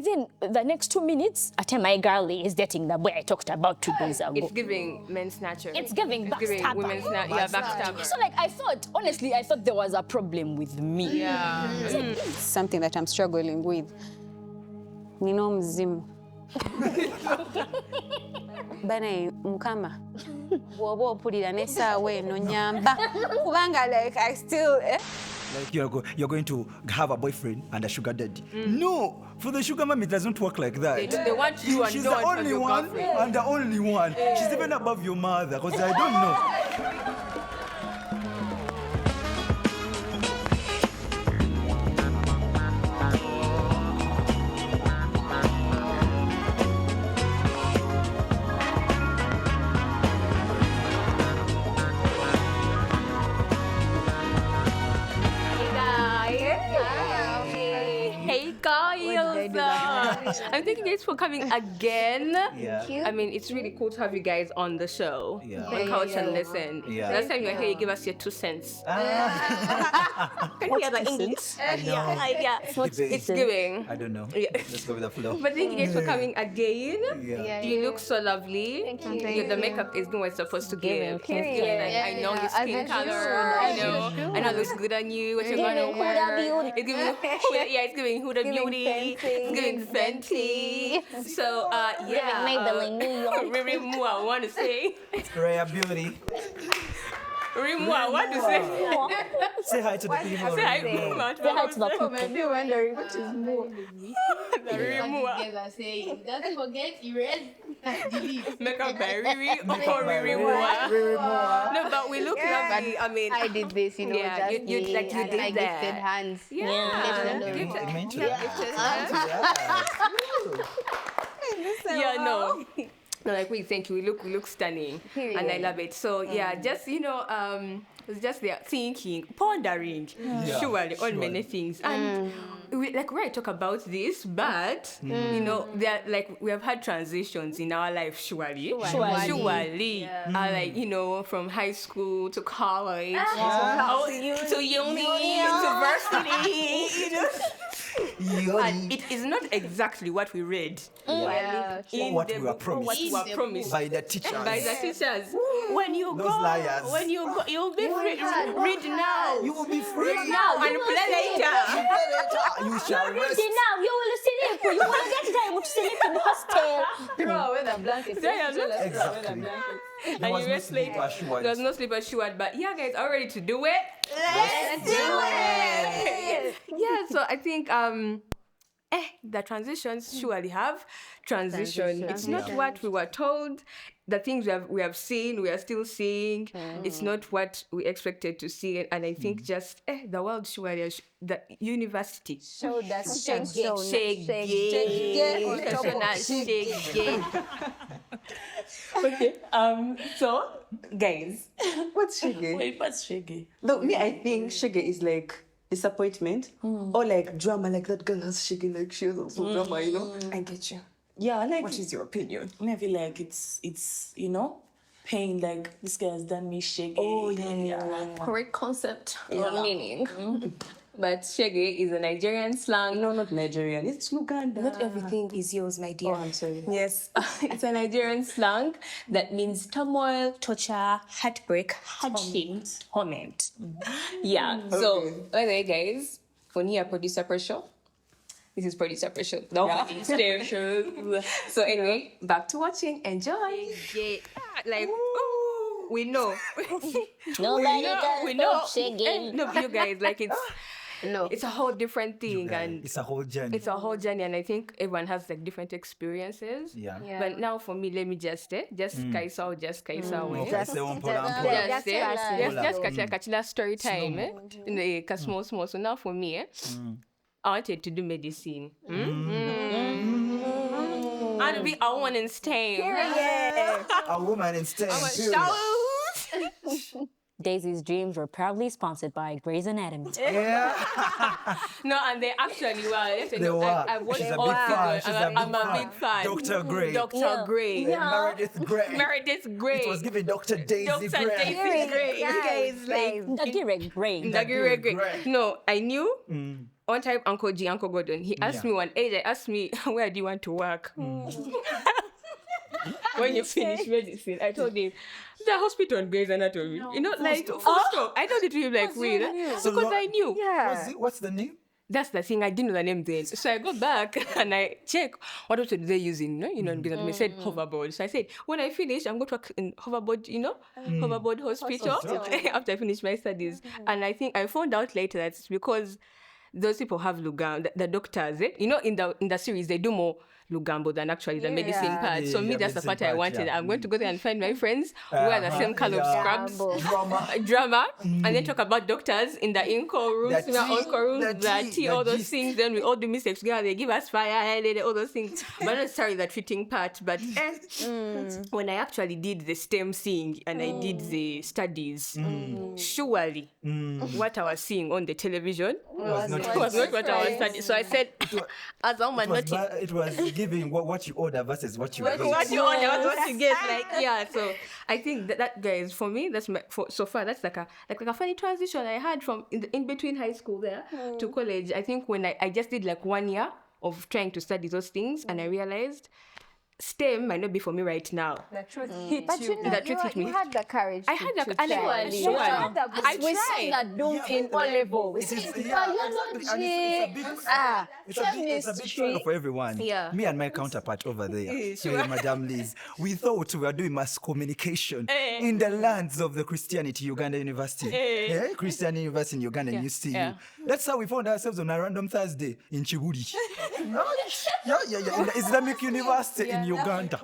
within the next 2 minutes, my girl is dating the boy I talked about 2 days ago. It's giving men snatcher. It's giving backstabber. Women backstabber. So like I thought there was a problem with me. Yeah. Something that I'm struggling with. Nino mzimu. Bana mukama. Bwoba opulira n'essaawa eno nyamba. Kubanga like I still Like you're going to have a boyfriend and a sugar daddy. No, for the sugar mom it doesn't work like that. They want you and she's don't the want only your one girlfriend. and the only one. She's even above your mother because I don't know. I'm thanking you guys for coming again. Yeah. I mean, it's really cool to have you guys on the show. Yeah. On Couch and Listen. Yeah. Last time you were here, you gave us your 2 cents. Can you hear the English? Yeah. It's giving. I don't know. Yeah. Let's go with the flow. But thank you guys for coming again. Yeah. You look so lovely. Thank you. The makeup is doing what it's supposed to give. It's giving, like, I know your skin color. I know it looks good on you. What you're gonna wear. It's giving it's giving Huda Beauty. It's giving Fenty. So yeah. Maybelline, New York. Rimu, I want to say. Rare beauty. Rimu, I want to say. Say hi to the people. Say hi, Say hi to the people. I'm still wondering which is more. Rimu. Don't forget erase and delete. Makeup by Riri or Rimu. No, but we look lovely. I mean, I did this, you know, yeah, just you me, like you and did I that. gifted hands. Yeah, no. No, like we thank you. We look stunning, and I love it. So yeah, just it's just there thinking, pondering, surely on many things, and we I talk about this, but you know, we have had transitions in our life, surely, like from high school to college, to university, and it is not exactly what we read. What we were promised by the teachers. When you Those liars. you'll be free. Read now. You will be free. Read now and play later. You shall rest. Now you will sleep. You will get time to sleep in the hostel. Throw away the blankets. Exactly. And you rest later. There's no sleep assured, but yeah, guys, are ready to do it? Let's do it! Yeah, so I think the transitions surely have transition. It's not what we were told. The things we have seen, we are still seeing. It's not what we expected to see. And I think just the world surely, the university. Showed us Okay, so, guys. What's shege? Wait, what's shege? Look, me, I think shege is like disappointment or like drama, like that girl has shege, like she has also drama, you know? I get you. Yeah, like, what is your opinion? I feel like it's pain, like this guy has done me shege. Oh, yeah. Correct concept or meaning. But shege is a Nigerian slang. No, not Nigerian. It's Luganda. Not everything is yours, my dear. Oh, I'm sorry. Yes, it's a Nigerian slang that means turmoil, torture, heartbreak, hardship, torment. Yeah. So, by the way, guys, when you are producer pressure, this is producer pressure. No, So anyway, back to watching. Enjoy. Yeah, like we know. Nobody can stop shaking. No, you guys, like it's a whole different thing, and it's a whole journey. It's a whole journey, and I think everyone has like different experiences. Yeah. But now for me, let me just kaisa way. Just kachila story time. Small. So now for me, I wanted to do medicine. And be a woman in STEM. A woman in STEM. Daisy's dreams were proudly sponsored by Grey's Anatomy. Yeah. No, and they actually were. They were. I watched all season. I'm a big fan. Dr. Gray. Dr. Gray. Yeah. Meredith Gray. It was given Dr. Daisy Gray. Dr. Daisy Gray. You guys like Dagire Gray. Dagire Gray. No, I knew one time Uncle Gordon, he asked me one age, I asked me, where do you want to work? When you finish medicine, I told him, the hospital in Grey's Anatomy. You know, like, full stop. I told it to him like, wait, because I knew. What's the name? That's the thing, I didn't know the name then. So I go back and I check what also do they using, in Grey's Anatomy. They said hoverboard. So I said, when I finish, I'm going to work in hoverboard, hoverboard hospital after I finish my studies. And I think I found out later that it's because those people have Lugam, the doctors, in the series, they do more Lugambo than actually the medicine part. So me, that's the part I wanted. I'm going to go there and find my friends who wear the same color of scrubs, drama, and then talk about doctors in the inco rooms, the tea, all those things. Then we all do mistakes together. They give us fire, all those things. But not necessarily the treating part. But when I actually did the STEM thing and I did the studies, surely what I was seeing on the television was not what I was studying. So I said, as a woman, it was giving what you order versus what you get. What you order, what you get. So I think that guys, for me, that's so far that's like a funny transition I had from in between high school there to college. I think when I just did like 1 year of trying to study those things, and I realized STEM might not be for me right now. The truth hit But you. you had the courage. I had to I tried. we see that do in all level. It's a big struggle for everyone. Yeah. Me and my counterpart over there, Madam Liz, we thought we were doing mass communication in the lands of the Christianity Uganda University. Christian University in Uganda, and UCU. That's how we found ourselves on a random Thursday in Chiburi. In the Islamic University in Uganda.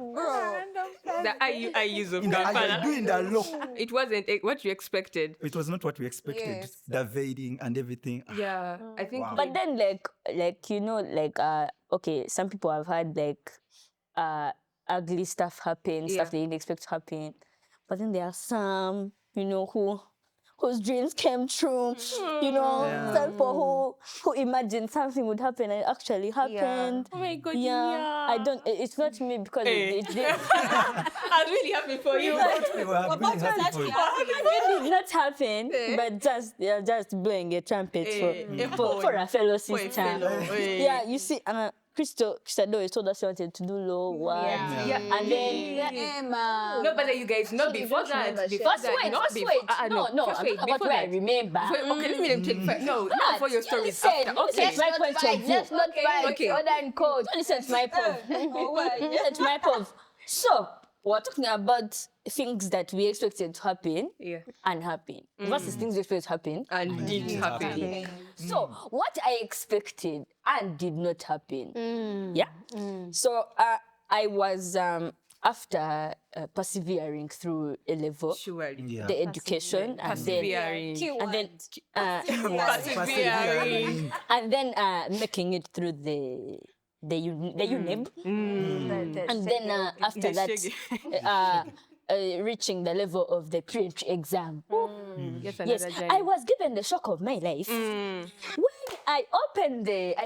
The IUs of Kampala. Kampala. Doing the law. It wasn't what you expected. It was not what we expected. Yes. The veiling and everything. Yeah, I think. Wow. But then, okay, some people have had ugly stuff happen, stuff they didn't expect to happen. But then there are some, whose dreams came true, some people who imagined something would happen and it actually happened. Oh my God, I don't, it's not me because it did. I was really happy for you. We were really happy for you. It did not happen, but just blowing a trumpet for a fellow sister. Yeah, you see, Crystal always told us she wanted to do law work. And then No, but you guys, not before that. Before that, wait. no, I'm talking about what I remember. Okay, let me take first. No, not for your stories. Listen, After. Okay. that's my point of view. Let's not fight. Okay. Order and code. Listen to my point. Listen to my point. So, we're talking about things that we expected to happen and happen versus things we expected to happen And did happen. So, what I expected and did not happen. So, I was, after persevering through a level, the education, and then making it through the UNEB, and then after that, reaching the level of the pre-entry exam. Yes, I was given the shock of my life when I opened the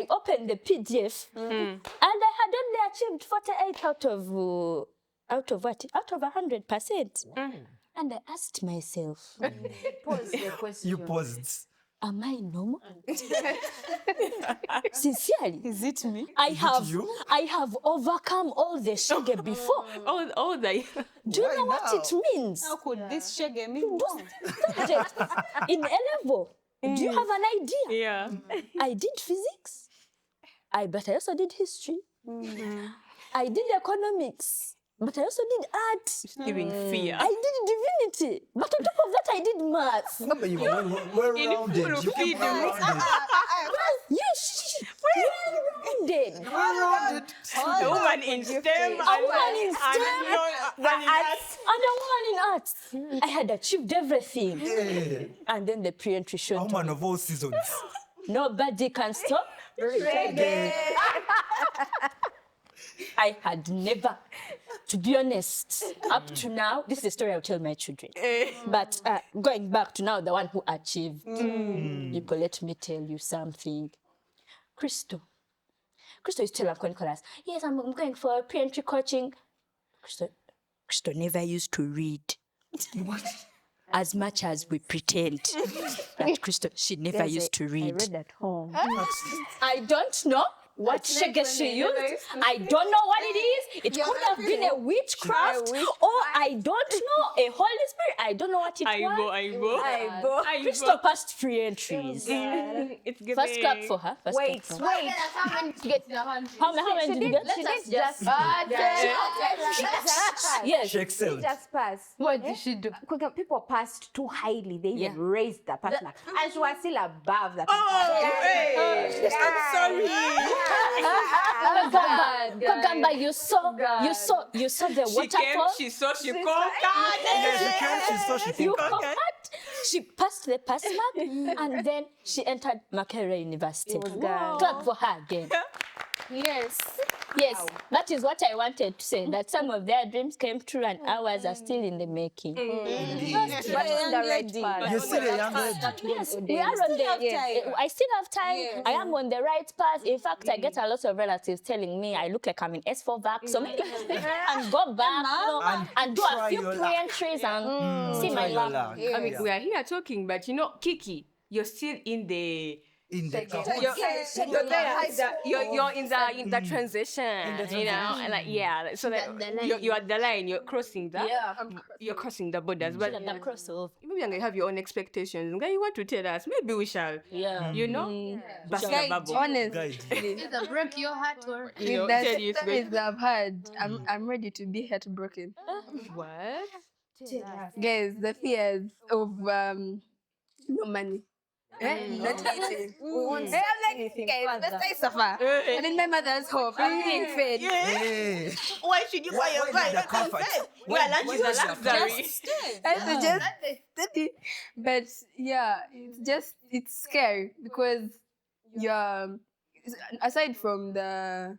PDF, and I had only achieved 48 out of 100%. And I asked myself, You paused. am I normal? Sincerely. Is it me? I have overcome all the sugar before. All the. Do you know what it means? How could this shege mean? Subject in A level. Do you have an idea? Yeah. I did physics. But I also did history. I did economics. But I also did art. Living fear. I did divinity. But on top of that, I did maths. No, but you were well-rounded. You came well-rounded. Yes, well-rounded. Well-rounded. The woman in STEM. A woman in STEM, and a woman in arts. I had achieved everything. Yeah. And then the pre-entry A showed woman of all seasons. nobody can stop. I had never, to be honest, up to now, this is the story I'll tell my children. But going back to now, the one who achieved, people, let me tell you something. Crystal is still Uncle Nicholas. Yes, I'm going for pre-entry coaching. Crystal never used to read. What? as much as we pretend that Crystal, she never used to read. I read at home. I don't know what sugar she used. I don't know what it is. It could have been a witchcraft, or I don't know, a Holy Spirit. I don't know what it was. I Crystal passed 3 entries. It's giving. First clap for her. First clap for her. Wait. How many to get to the 100? How many did you get? She did just Yes. She excelled. just pass. What did she do? Because people passed too highly, they even Yeah. raised the pass mark, and she was still above the pass Oh, I'm sorry. Kagamba, you saw the She came, waterfall. she saw, she conquered. Yeah, she came, she saw, she You conquered. conquered. She passed the pass mark, and then she entered Makerere University. Clap for her again. Yes. Yes, that is what I wanted to say. That some of their dreams came true, and ours are still in the making. but on the right path. You're still a young lady. Yes, we are on the. I still have time. I am on the right path. In fact, I get a lot of relatives telling me I look like I'm in S4 vac. So maybe and go back, and do a try few your luck. pre-entries and see my Try your luck. luck. I mean, we are here talking, but you know, Kiki, you're still in the. In the You're in the transition, you know, and like so that you're at the line, you're crossing the you're crossing the borders, but The crossover. maybe I'm gonna have your own expectations. Guy, you want to tell us? Maybe we shall. Yeah. You know, bust the bubble. Honest, guide. Either break your heart or You know, that's tell you it's going. stories I've had. I'm ready to be heartbroken. What? Guys, the fears of no money. Not eating. I'm like, guys, let's say suffer. And in my mother's home, I'm being fed. Hey. Why should you buy Why did the comfort? Why lunch is did a the luxury. I have to just study. But yeah, it's scary because you're aside from the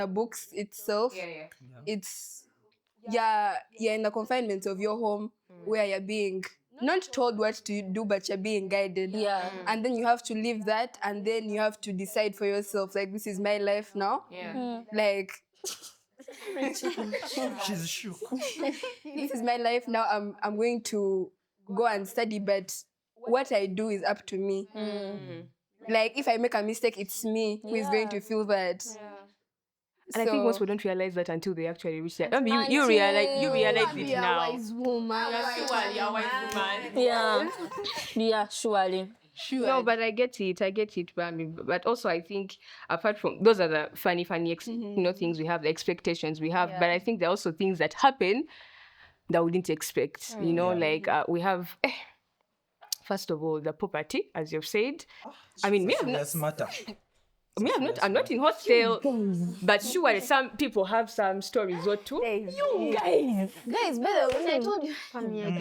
books itself, it's you're in the confinement of your home where you're being not told what to do, but you're being guided. Yeah. And then you have to live that, and then you have to decide for yourself, like, this is my life now. Like, She's shook. this is my life now. I'm going to go and study, but what I do is up to me. Like, if I make a mistake, it's me who is going to feel that. And I think most people don't realize that until they actually reach that. I mean, you realize it now. wise woman. You're a wise woman. Yeah. Yeah, surely. No, but I get it, but also I think apart from those are the funny things we have, the expectations we have, but I think there are also things that happen that we didn't expect. You know, like we have. First of all, the property, as you've said. I mean, That's matter. I'm not in hostel, but surely some people have some stories or two Guys, better when I told you.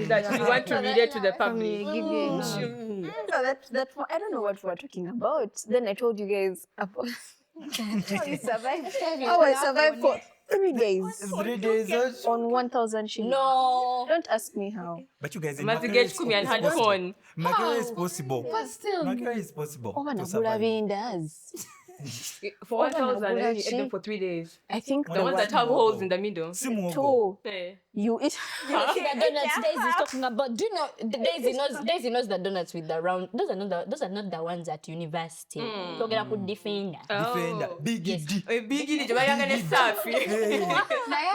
that you want to relate to the public. No, that's I don't know what we're talking about. Then I told you guys about how we survived. How I survived for 3 days 3 days. on 1,000 shillings. No. Don't ask me how. But you guys, in Must Makerere get it's Kumi and had possible. fun. Makerere is possible. But still, Makerere is possible. Oh, man, to Abula survive. does. For 1,000, and then you She- ate them for 3 days. I think The ones that have holes in the middle. Simuogo. you eat. The donuts Daisy is talking about. Do you know Daisy knows the donuts with the round. Those are not the ones at university. Talking about defender. Defender. Big D. Big in the Hey.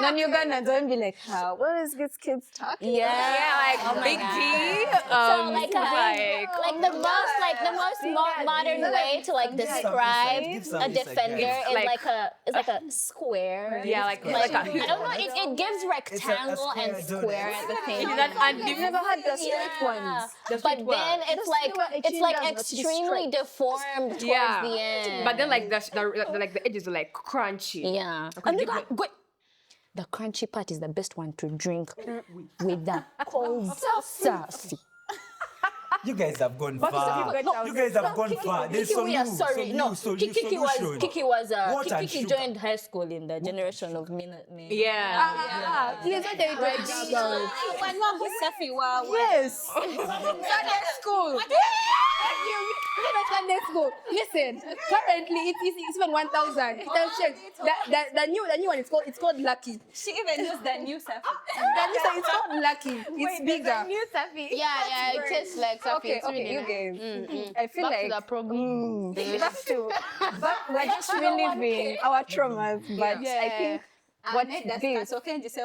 Non-Ugandans don't be like, how? What is this kid's talking? like Big D. So like the most modern way to like describe give some a insight, defender guys. is like a square. Yeah, like I a don't know. It gives rectangle and square square at the same time. that I've never had the straight ones. But then it's like extremely deformed towards the end. But then like the edges are like crunchy. Yeah. And the crunchy part is the best one to drink with the cold sauce. You guys have gone far. You guys have gone far. There's Kiki, some we are new, sorry. some No, new Kiki solution. Kiki joined high school in the generation of Minute Men. Yeah. Please, what are you talking about? Yes. Sunday school. Let's go. Listen, currently it's even 1,000. It has changed. The new one it's called Lucky. She even used the new stuff. It's called Lucky. It's bigger. New Safi. Yeah, it tastes like something. Okay, you guys. I feel Back like to the problem. we're just reliving our traumas, but I think what this.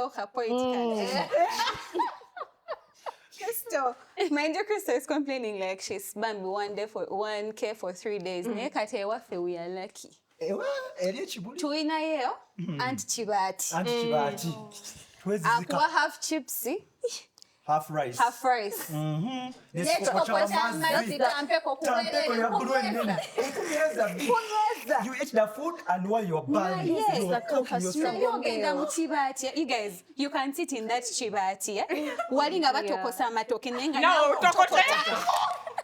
Crystal, mind you, Crystal is complaining like she's banned 1K for 3 days. We are lucky. Tuina yeo, and chibati. Akuwa half chipsy, half rice. half rice. You ate the food and while you're banned, you are cooking yourself. You guys, you can sit in that chibati. Walinga batokosa amatoke nenga. No,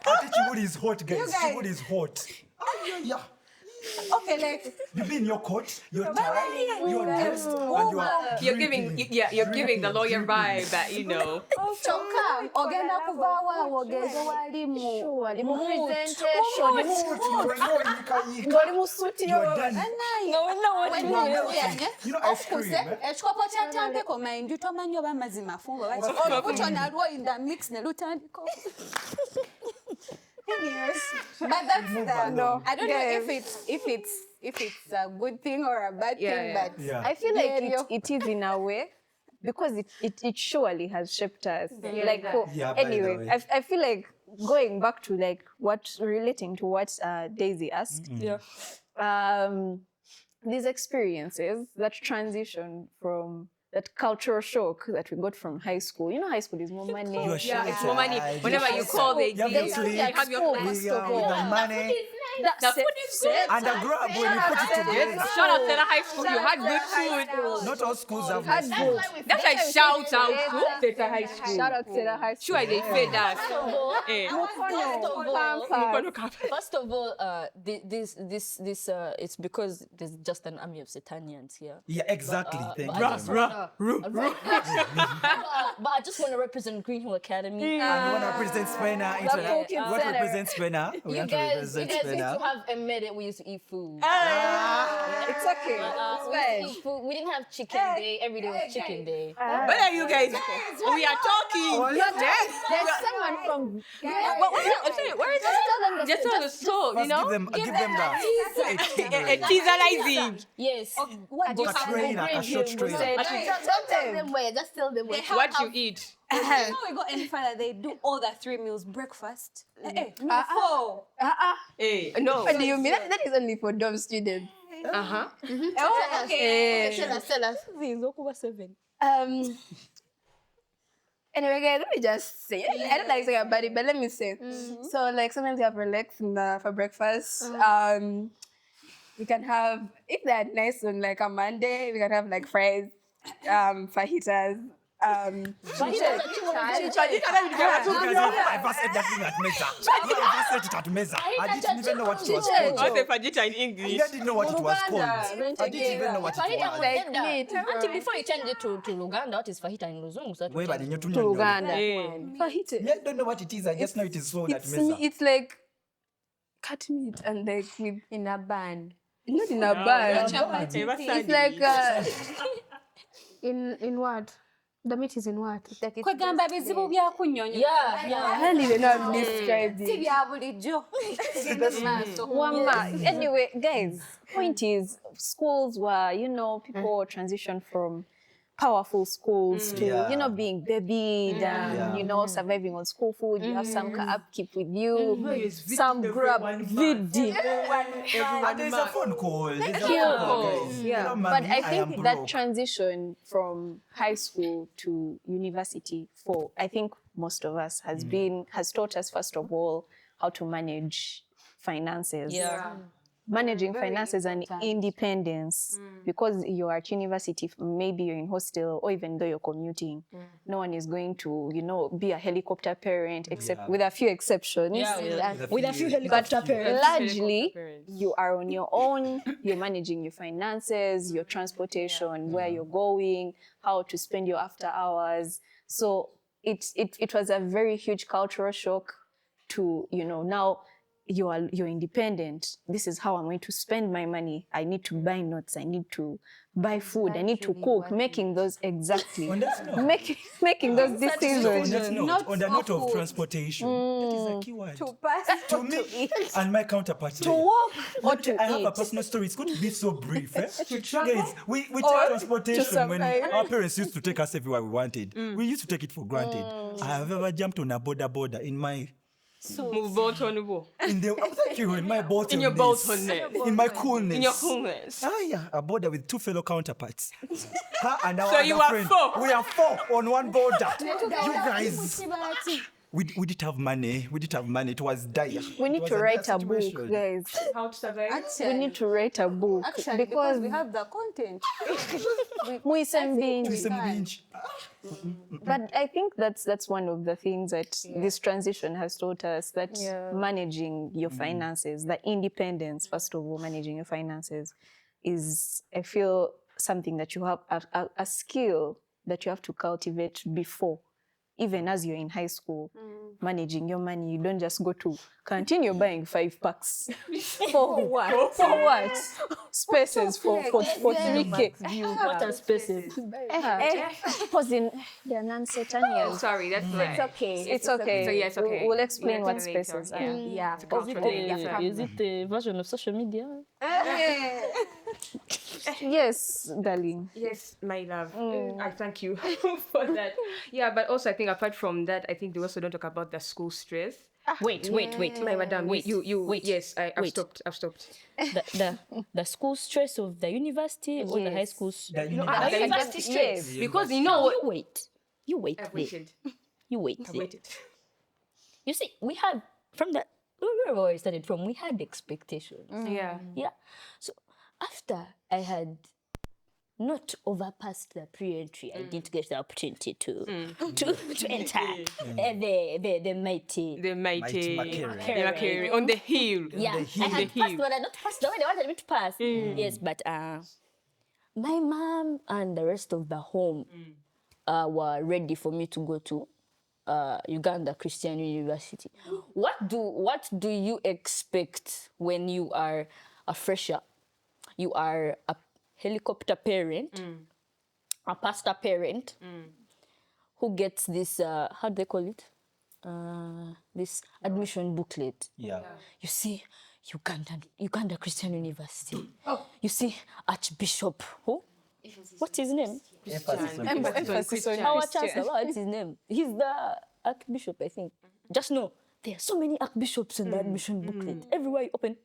Chibudi is hot, guys. Chibudi is hot. Yeah. Okay, like You be in your coat, your tie, your dressed, and you are you're giving the lawyer vibe that you know. choka ogenda kuvawa wogeza walimu walimu presentation Ngoli musuti you are done. You know ice cream, eh? ekikopo kya tampeko mind tomanyi oba mazima fungo olubuto nalwo in the mix ne lutandiko. Anyways, but that's no. I don't know if it's a good thing or a bad thing, but Yeah. I feel like it is in a way because it surely has shaped us. Like Yeah, by the anyway, way. I feel like going back to like relating to what Daisy asked. These experiences that transition from that cultural shock that we got from high school. You know, high school is more money. You're It's more money. Whenever you call, they You have give your plate, you have your with the money, The food is good. and the grab when you put it together. Shout out to the high school. You had good food. Not all schools have Had nice both. food. That's like shout out to the high school. Shout out to the high school. Sure, they fed us. Eh. First of all, it's because there's just an army of Satanians here. Yeah, exactly. Thank but you. I just but I just want to represent Green Hill Academy. And we want to represent Spena. Cooking What center. represents Spena? We You want to guys represent used to Spena. have a minute we used to eat food. It's okay. It's We fine. used to eat food. We didn't have chicken day. Every day was chicken day. Where are you guys? We are talking. There's someone from. Where is it? Just tell the story, you know? Give them the Teaserizing. Yes. what do you a trainer, a short trainer. Don't tell them where. Just tell them where. What you eat. Before we go any further, they do all the 3 meals: breakfast, no 4. No. What do you mean? That is only for dumb students. Uh-huh. Oh, okay. Tell us. Anyway, guys, let me just say. I don't like saying about it, but let me say. So, like, sometimes we have relax for breakfast. We can have, if they're nice on like a Monday, we can have like fries, fajitas. Fajitas are too much. I first said that thing at Mesa. I first said it at Mesa. I didn't even know what it was called. What's the fajita in English? I didn't know what it was called. I didn't even know what it Fajita was. was tender. Until before you change it to Luganda, what is fajita in Luzungu? So Wait, but in your To Uganda. I don't know what it is. I just know it is sold at Mesa. It's like cut meat and like with In a band. not in a bag. It's like In what? The meat is in what? Kwegamba bizibu bya kunyonyo. yeah. I don't even know how to describe Si it. bya bulijjo. Anyway, guys, point is, schools were, people transition from powerful schools to, Yeah. being babied and, surviving on school food. You have some upkeep with you, some grab VD. And there's a phone call. There's a phone Yeah. call, guys. Yeah, Hello, but mommy, I am think that broke. transition from high school to university I think most of us has taught us, first of all, how to manage finances. Yeah. Managing finances and independence, because you're at university, maybe you're in hostel, or even though you're commuting, no one is going to, be a helicopter parent, except with a few exceptions. With a few helicopter parents. Largely, you are on your own. You're managing your finances, your transportation, where you're going, how to spend your after hours. So it was a very huge cultural shock to, now you're independent. This is how I'm going to spend my money. I need to buy notes. I need to buy food. I need to cook. Making those exactly. making those decisions. On the note of transportation, that is a key word. To pass. To me and my counterparts. To walk or to I have eat. a personal story. It's going to be so brief. Guys, we take transportation when our parents used to take us everywhere we wanted. We used to take it for granted. I have ever jumped on a border in my... Move boat on the boat. Thank you, in my boat. In your boatness. In my coolness. In your coolness. Yeah, a border with 2 fellow counterparts. Her and our So other you are friend. 4. We are 4 on one border. You guys. We didn't have money. It was dire. We need to write a book, guys. How to survive? We need to write a book Because we have the content. But I think that's one of the things that this transition has taught us, that managing your finances, the independence, first of all, managing your finances is, I feel, something that you have, a skill that you have to cultivate before. Even as you're in high school, managing your money, you don't just go to continue buying 5 packs. For what? For what? Spaces for 3K. What are spaces? They're non-Satanians. Sorry, that's right. It's okay. It's okay. So yeah, it's okay. We'll explain We'll what explain spaces later. are. Yeah. It's a Is cultural thing. it a version of social media? Yes, darling. Yes, my love. I thank you for that. Yeah, but also I think apart from that, I think they also don't talk about the school stress. Wait. My madam, Wait, you wait, yes, I've wait. stopped. The school stress of the university or the high school The the university stress. Yes. Because you know what? You wait I've there. waited. You wait I've there. waited. You see, we had from the where I started from, we had expectations. Yeah. Yeah. So after I had not overpassed the pre-entry, I didn't get the opportunity to enter the mighty. The mighty Macquarie. on the hill. Yeah, hill. I had passed, but I not passed the way they wanted me to pass. Yes, but my mom and the rest of the home were ready for me to go to Uganda Christian University. What do you expect when you are a fresher? You are a helicopter parent, a pastor parent, who gets this, how do they call it? This admission booklet. Yeah. You see, Uganda Christian University. You see, Archbishop, who? What's his name? Emphasis on Our Christian. chancellor, what's his name? He's the Archbishop, I think. Just know, there are so many archbishops in the admission booklet. Everywhere you open,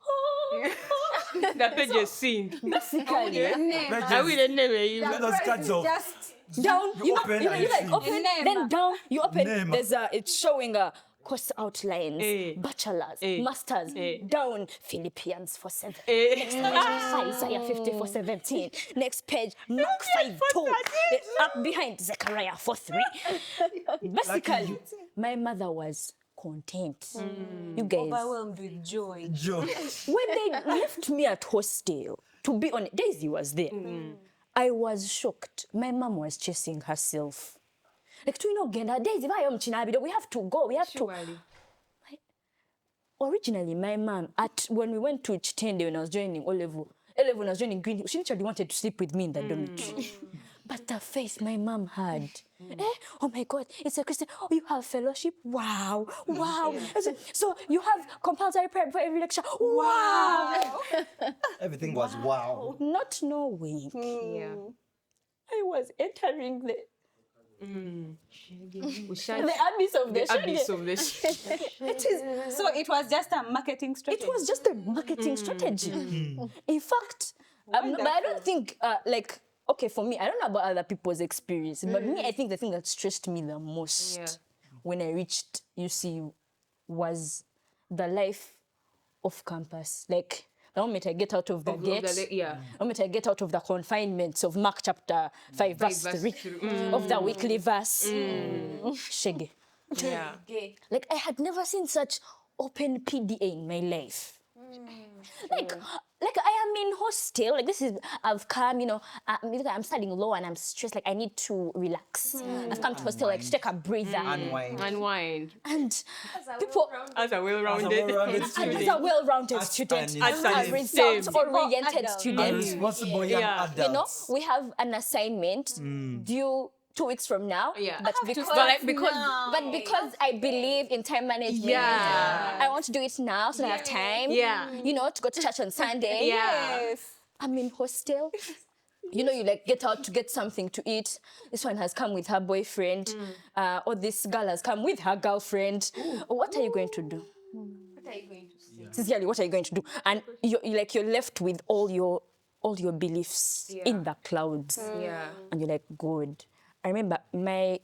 The pages sing. basically. I will never even. Let those cards off. Down, you open know, and you like sing. open, then down, you open. Name. There's it's showing course outlines, bachelors, masters, down, Philippians 4:7. Next page, Isaiah 54:17. Next page, Mark 5:2. Up behind, Zechariah 4:3. Basically, my mother was content. You guys, Overwhelmed with joy. when they left me at hostel, to be honest, Daisy was there. I was shocked. My mom was chasing herself. Like, you know, Daisy, we have to go. We have to. Originally, my mom, when we went to Chitende when I was joining O-level, when I was joining Green, she literally wanted to sleep with me in the dormitory. But the face my mom had, oh my God, it's a Christian. Oh, you have fellowship? Wow. So you have compulsory prayer before every lecture? Wow. Everything was wow. Not knowing. I was entering the abyss of the shade. So it was just a marketing strategy. It was just a marketing strategy. In fact, but I don't think, okay, for me, I don't know about other people's experience, but me, I think the thing that stressed me the most when I reached UCU was the life off campus. Like, the moment I get out of the gate, the moment I get out of the confinements of Mark chapter 5, verse 3, of the weekly verse, shege. Yeah. Like, I had never seen such open PDA in my life. Like I am in hostel. Like this is, I've come, I'm studying law and I'm stressed. Like I need to relax. I've come to hostel like to take a breather. Unwind. And people, As a well-rounded student. as a well-rounded student, a result-oriented A student. responsible young adult. We have an assignment due 2 weeks from now. Yeah. But because I believe in time management, I want to do it now so I have time. To go to church on Sunday. Yes. I'm in hostel. You like get out to get something to eat. This one has come with her boyfriend, or this girl has come with her girlfriend. What are you going to do? What are you going to say? Sincerely, what are you going to do? And you're left with all your beliefs in the clouds. And you're like, God. I remember my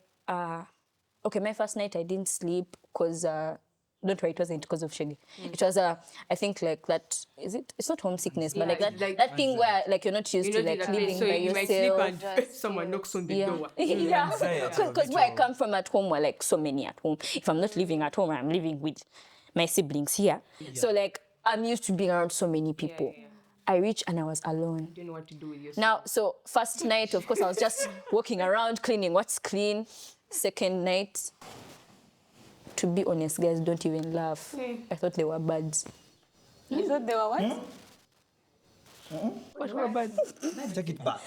first night I didn't sleep because don't worry, it wasn't because of Shaggy. It was I think like that, is it? It's not homesickness, but like that thing where like you're not used to like living so by you yourself. might sleep and someone knocks on the door. Because where I come from at home, we're like so many at home. If I'm not living at home, I'm living with my siblings here. So like I'm used to being around so many people. I reached and I was alone. You don't know what to do with yourself. Now, so first night, of course, I was just walking around, cleaning what's clean. Second night, to be honest, guys, don't even laugh. I thought they were birds. You thought they were what? What were birds? Take it back.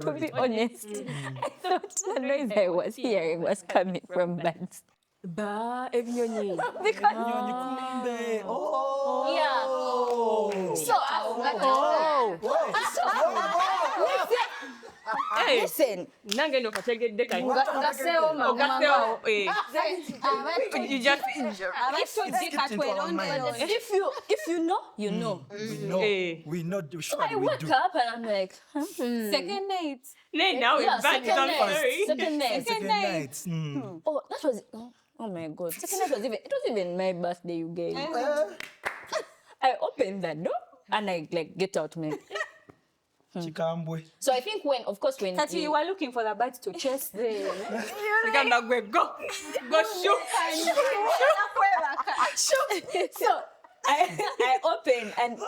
To be honest, I thought the noise I was hearing was coming from birds. Evioni. Listen. Nange no kategedde kati. You just if you know, you know. We know. I woke up and I'm like, Second night. Now we're back to second night. Oh, that was. Oh my God. Second night was even my birthday, you guys. I opened the door and I like get out, man. So I think when You were looking for the birds to chase them. go shoot. So I opened and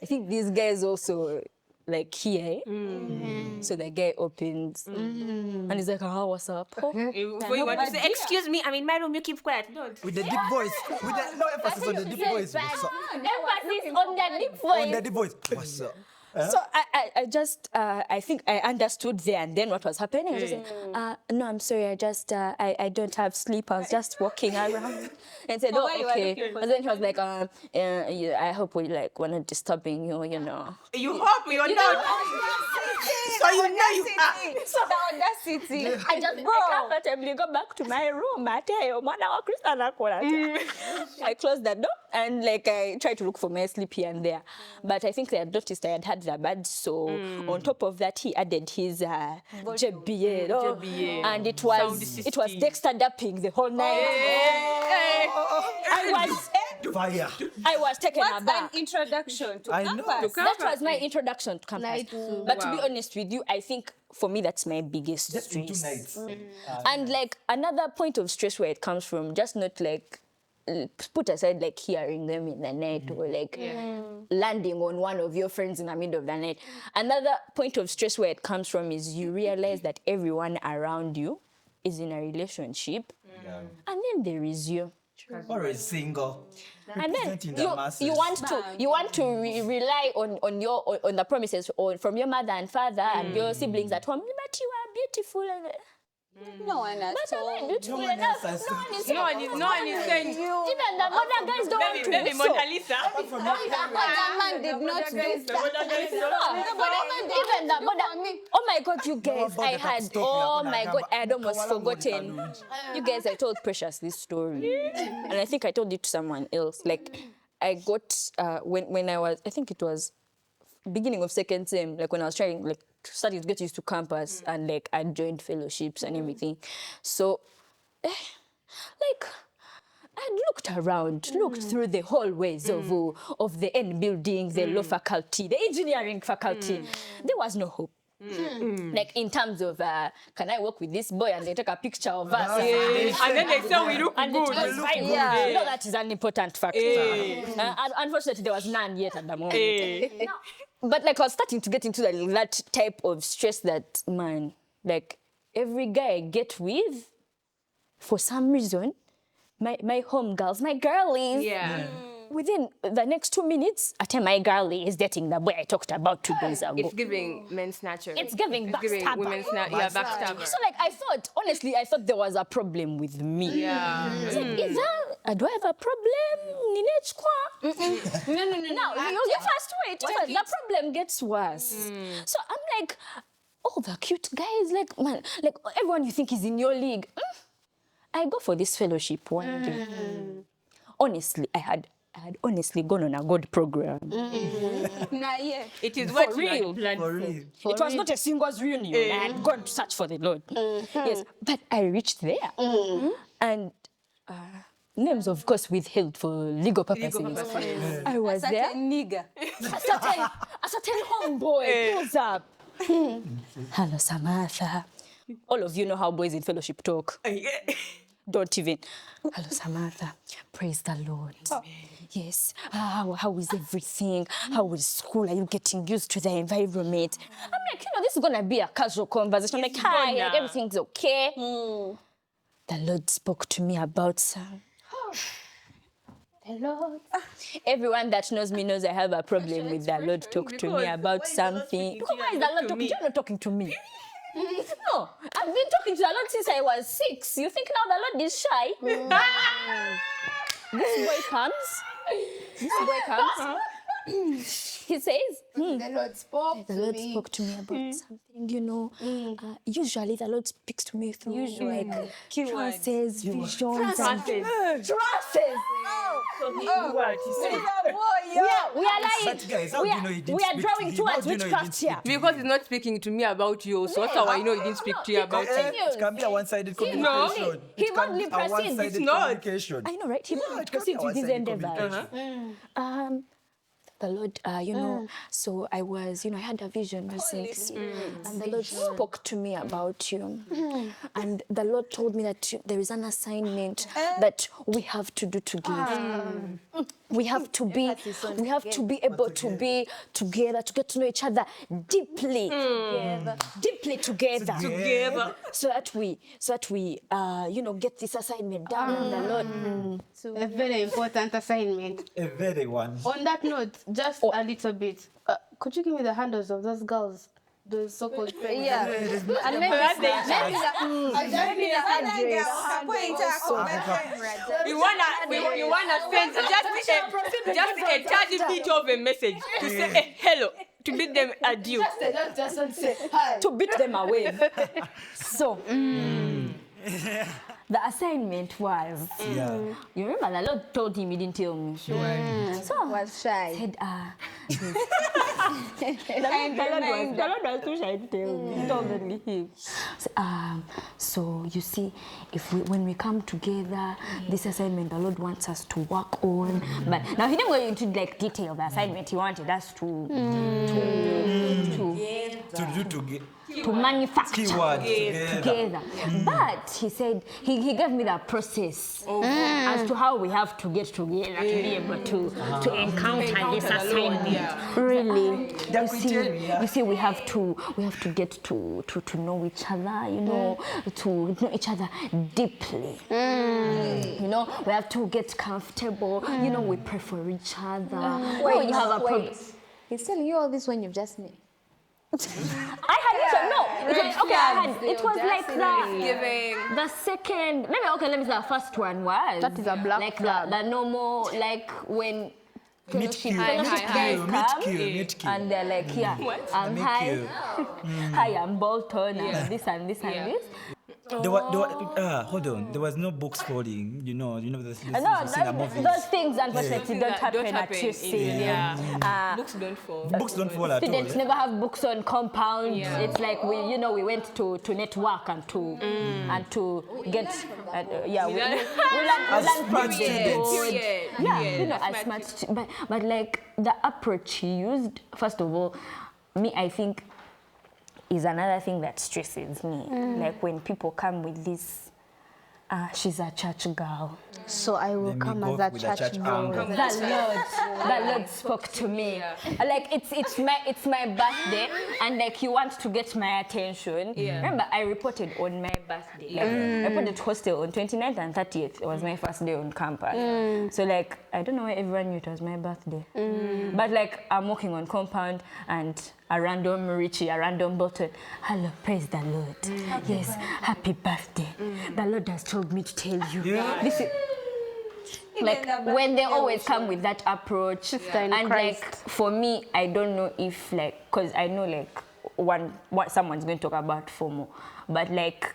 I think these guys also like here. So the guy opens and he's like, "Oh, what's up?" You want to say, "Excuse me, I'm in my room. You keep quiet." Don't. With the deep voice. With the no emphasis on the deep voice. What's up? Emphasis on the deep voice. On the deep voice. What's up? So I just I think I understood there and then what was happening. I was just like, no, I'm sorry, I just I don't have sleep. I was just walking around and said, oh, okay. And then he was like, I hope we're not disturbing you, You hope you're not. So you know you are. So the audacity. I just comfortably go back to my room. I closed the door and I tried to look for my sleep here and there. But I think they had noticed I had the bad. So on top of that, he added his JBL. And it was Dexter dapping the whole night. I was taken aback. What's an introduction to campus? That was my introduction to campus. But to be honest with you, I think for me that's my biggest stress. 2 nights. And another point of stress where it comes from, just not put aside hearing them in the night or landing on one of your friends in the middle of the night. Another point of stress where it comes from is you realize that everyone around you is in a relationship, and then there is you. Or is single. And then you want to rely on the promises from your mother and father and your siblings at home. But you are beautiful. No one has told. Beautiful enough. No one is saying. Even the mother guys don't want to do so. The man did not do Even the mother. Oh my God, you guys! I had almost forgotten. You guys, I told Precious this story, and I think I told it to someone else. I got when I was, I think it was beginning of second sem, when I was trying starting to get used to campus and I joined fellowships and everything. So I looked around, looked through the hallways of the N building, the law faculty, the engineering faculty. There was no hope. Like in terms of, can I work with this boy? And they take a picture of us. And then they say we look And good. it was viral. Yeah. You know, that is an important factor. Unfortunately, there was none yet at the moment. No. But like I was starting to get into that type of stress that, man, like every guy I get with, for some reason, my home girls, my girlies, within the next 2 minutes, I tell my girlie is dating the boy I talked about 2 days ago. It's giving men snatcher. It's giving backstabber. Women backstabber. So like I thought there was a problem with me. Yeah. I was like, do I have a problem? No. You first wait. The problem gets worse. So I'm like, oh, the cute guys, like, man, like everyone you think is in your league. I go for this fellowship one day. Honestly, I had honestly gone on a God program. It is For what real. you had planned For real. It was not a singles reunion. I had gone to search for the Lord. Yes, but I reached there. And names, of course, withheld for legal purposes. I was there. Nigga. A certain homeboy pulls up. Hello, Samantha. All of you know how boys in fellowship talk. Don't even. Hello, Samantha. Praise the Lord. Yes. How is everything? How is school? Are you getting used to the environment? I'm like, this is going to be a casual conversation. I'm like, hi, like, everything's okay. The Lord spoke to me about some. The Lord. Everyone that knows me knows I have a problem with the Lord talk to me about something. Why is the Lord talking to you? You're not talking to me. No, I've been talking to the Lord since I was 6. You think now the Lord is shy? This boy comes. He says, The Lord spoke to me about something, usually the Lord speaks to me through like trances, visions, and trances. We are lying. We are drawing towards witchcraft here. Because he's not speaking to me about you, so that's how I know he didn't speak to you about it. It can be a one-sided communication. He boldly proceeds. It's not. I know, right? He boldly proceeds with his endeavors. The Lord, so I was, I had a vision recently, and the Lord spoke to me about you. And the Lord told me that there is an assignment that we have to do together. We have to be able to be together, to get to know each other deeply. Deeply together. So that we get this assignment done. And the Lord. A very important assignment. A very one. On that note, just a little bit. Could you give me the handles of those girls? Those so-called friends. Yeah. And maybe You wanna send just a 30-bit of a message to say hello, to bid them adieu. Just say hi. To beat them away. So, the assignment was, you remember the Lord told him, he didn't tell me. So I was shy. Said, the Lord was too shy to tell me. He told only him. So you see, when we come together, this assignment the Lord wants us to work on. But now he didn't go into like detail the assignment. He wanted us to manufacture together. But he said, he gave me the process as to how we have to get together to be able to encounter this assignment. Really, you see, we have to get to know each other, to know each other deeply. We have to get comfortable. We pray for each other. Wait, you have a problem. He's telling you all this when you've just met. It was like the second, let me say the first one was. That is a black like flag. the normal, like when Meet and they're like, hi, I'm Bolton, and this and this and this. Hold on. There was no books falling. Those things unfortunately don't happen at UC. Books don't fall. Books don't fall at all. Students never have books on compound. It's like we went to network and to get we learn from students. as smart. But like the approach he used, first of all, I think is another thing that stresses me. Like when people come with this, she's a church girl. So I will come as a church girl. The Lord spoke to me. Like it's my birthday, and like you want to get my attention. Remember, I reported on my birthday. Like, I reported to hostel on 29th and 30th. It was my first day on campus. So like I don't know why everyone knew it was my birthday. But like I'm walking on compound and a random Richie, a random button. Hello, praise the Lord. Yes, happy birthday. The Lord has told me to tell you. This is like when they always come with that approach. And like for me, I don't know if like, cause I know like what someone's going to talk about FOMO, but like,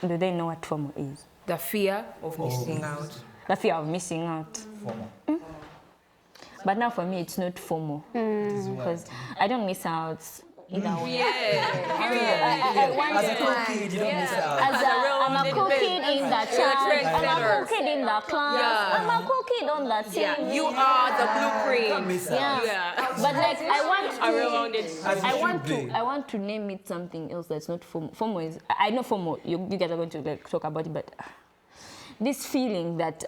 do they know what FOMO is? The fear of missing out. The fear of missing out. FOMO. But now for me, it's not FOMO. Because I don't miss out either way. As a cool kid, you don't miss out. I'm a cool kid in the church. I'm a cool kid in the class. I'm a cool kid on the team. You are the blueprint. But like I want to name it something else that's not FOMO. FOMO is, I know FOMO, you guys are going to like talk about it, but this feeling that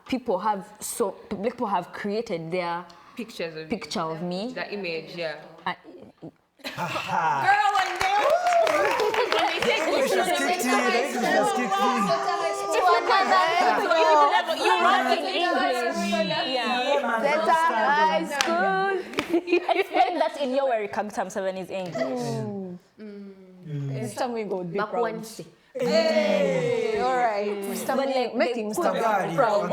people have created their picture of me. The image, Girl, one day. You're working English. That's high school. Explain that in your way. Kagtam 7 is English. This time we go deep round. Hey, all right. Making Mr. proud.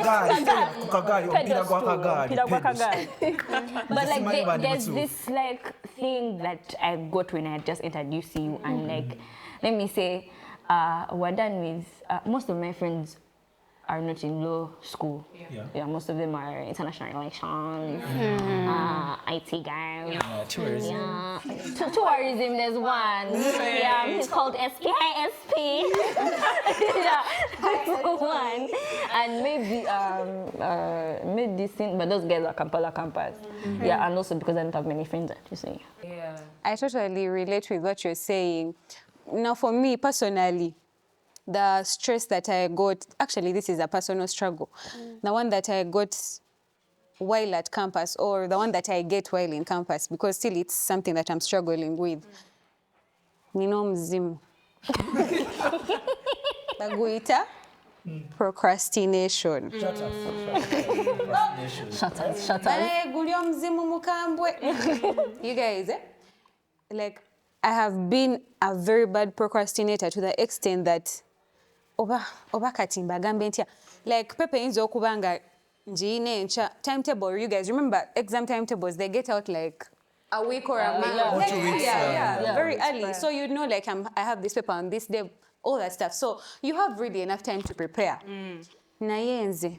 But like there's this like thing that I got when I just entered UCU, and like let me say, we're done with most of my friends are not in law school. Most of them are international relations, IT guys. Tourism. Tourism, there's one. He's called SPISP. That's one. And maybe medicine, but those guys are Kampala campus. And also because I don't have many friends at UCU. I totally relate with what you're saying. Now, for me personally, the stress that I got, actually this is a personal struggle. The one that I got while at campus, or the one that I get while in campus, because still it's something that I'm struggling with. Nino mzimu. Baguita. Procrastination. Shut up. You guys, like, I have been a very bad procrastinator to the extent that like pepe inzo kubanga njine ncha timetable. You guys remember exam timetables? They get out like a week or a month. 2 weeks. Very early. So you know, like I have this paper on this day, all that stuff. So you have really enough time to prepare. Nayenze.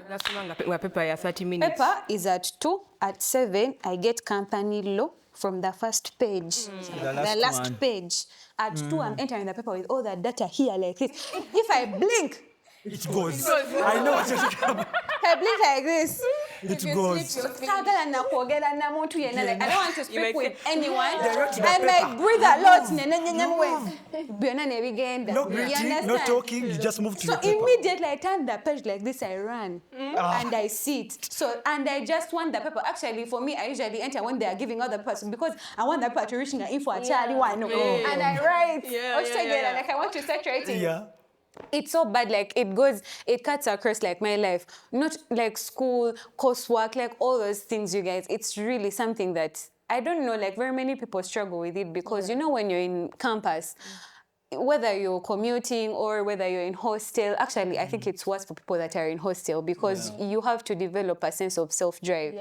That's where paper is 30 minutes. Paper is at 2. At 7, I get company law from the first page. The last page. At 2, I'm entering the paper with all the data here like this. If I blink, it goes. I know what you're talking about. I blink like this. It goes. I don't want to speak with anyone. I might breathe a lot. No greeting, no talking, you just move to so your paper. Immediately I turn the page like this, I run and I sit. So, and I just want the paper. Actually, for me, I usually enter when they are giving other person because I want the paper to reach the info. And I write. Like I want to start writing. It's so bad, like it cuts across like my life. Not like school, coursework, like all those things, you guys. It's really something that, I don't know, like very many people struggle with it because, you know, when you're in campus, whether you're commuting or whether you're in hostel, actually, I think it's worse for people that are in hostel because you have to develop a sense of self-drive.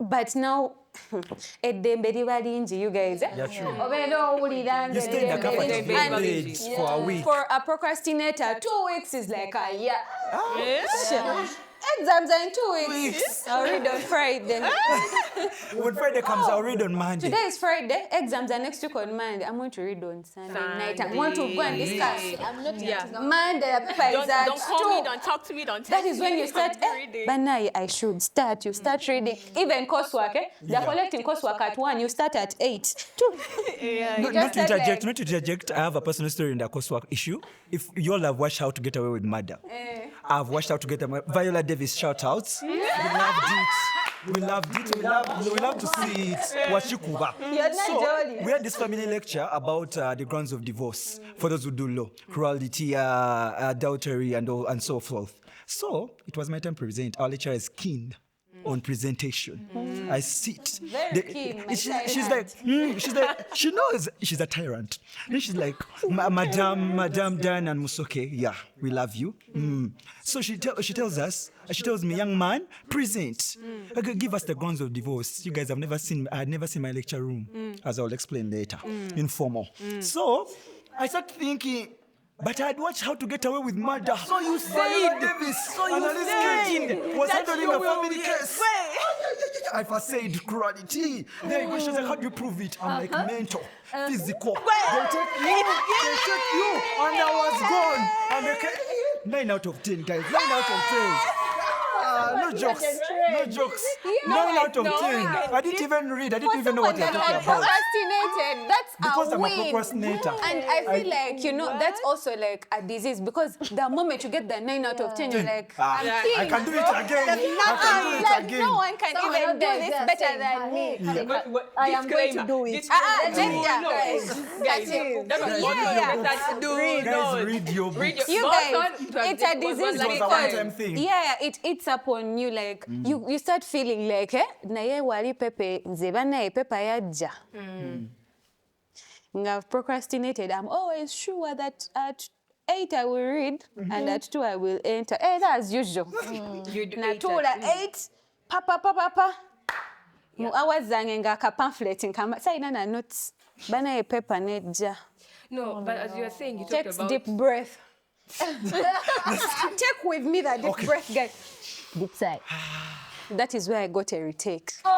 But now, you guys. Yeah, true. You stay in the campus for a week. For a procrastinator, 2 weeks is like a year. Exams are in 2 weeks. I'll read on Friday. When Friday comes, I'll read on Monday. Today is Friday. Exams are next week on Monday. I'm going to read on Sunday night. I want to go and discuss. I'm not Monday, Don't call me, don't talk to me, don't text That is me. when you start. But now I should start. You start reading. Even coursework. They're collecting coursework at 1. You start at 8. Not to interject. I have a personal story in the coursework issue. If you all have watched How to Get Away with Murder, I've watched How to Get Away. Viola Davis shout outs. We loved it. We love to see it. Washikuba. So we had this family lecture about the grounds of divorce for those who do law, cruelty, adultery, and so forth. So it was my time to present. Our lecturer is keen on presentation. I sit. Very keen. She's like, she knows she's a tyrant. Then she's like, Madam Dan and Musoke, yeah, we love you. So she tells me, young man, present. Give us the grounds of divorce. You guys I had never seen my lecture room, as I'll explain later, informal. So I started thinking, but I'd watched How to Get Away with Murder. So you said, Davis, was handling a family case. I first said cruelty. There you go. She's like, how do you prove it? I'm like, mental, physical. They take you, and I was gone. And 9 out of 10, guys. 9 out of 10. No jokes. 9 out of 10. I didn't even read. I didn't even know what you're talking about. Procrastinated. That's Because a I'm a win. procrastinator. And I feel like, that's also like a disease because the moment you get the 9 out of 10, you're like, I can do it again. No one can even do this better than me. I am going to do it. Guys, read your book. You guys, it's a disease It was a one-time thing. it eats upon you like you start feeling like naye wali pepe nze banaye pepa yajja. I've procrastinated. I'm always sure that at 8 I will read and at 2 I will enter. That's usual. You do Na 2 or 8 papa mu hours zange ngaka pamphlet nkamba sayina na notes banaye pepa nejja. No, but as you were saying, you talked Take about... deep breath. Take with me that deep breath, guys. Deep sigh. That is where I got a retake. Oh,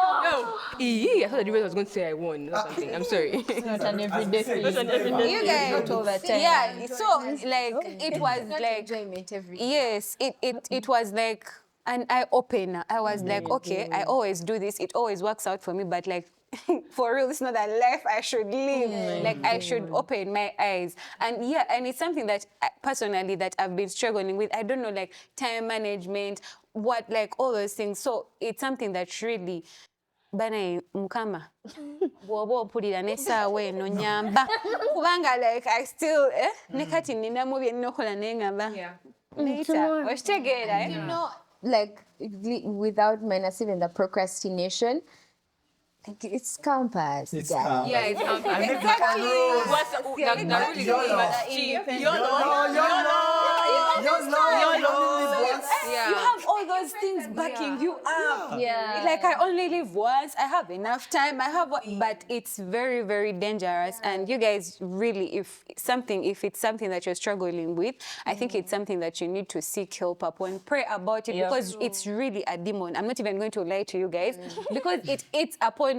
I thought the was going to say I won or something. I'm sorry. Not an everyday thing. You guys, Not over time. yeah. So like it was like enjoyment every yes, it was like an eye opener. I was like, okay, I always do this. It always works out for me, but like. For real, it's not a life I should live. Like I should open my eyes, and it's something that personally that I've been struggling with. I don't know, like time management, what like all those things. So it's something that really, bana mukama, wobo pulira nesawe no nyamba. Kubanga like I still nekati nina mubi nokola nengamba. Later, washtegera. You know, like without minus even the procrastination. It's compass. It's guys. calm. Yeah, it's Exactly. What's the rule You have all those things backing you up. Yeah. Like I only live once. I have enough time. But it's very, very dangerous. And you guys really, if it's something that you're struggling with, I think it's something that you need to seek help upon. Pray about it because it's really a demon. I'm not even going to lie to you guys because it's upon.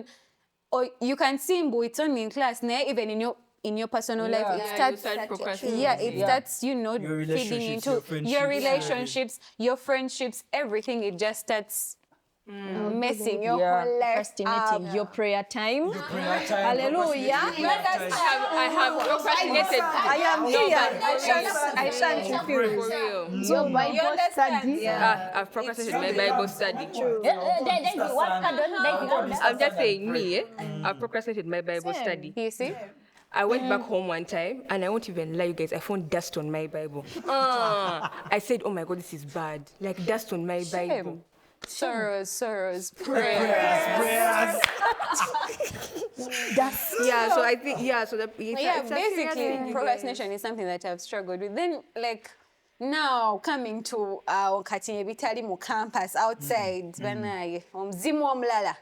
Or you can see, but it's only in class. Even in your personal life, it starts. It starts. Your feeding into your relationships, your friendships, everything. It just starts messing your whole life Procrastinating up. your prayer time. Hallelujah. I have procrastinated. I am here. I shan't For refuse. real. Your Bible study. I've procrastinated my Bible study. I'm I'm just saying me, I've procrastinated my Bible study. You see? I went back home one time and I won't even lie, you guys, I found dust on my Bible. I said, oh my God, this is bad. Like dust on my Bible. Sorrows, Prayers. Yeah, so I think, so that it's basically procrastination is something that I've struggled with. Then like now coming to Katinye Bitali mu campus outside, banaye omzimu omlala.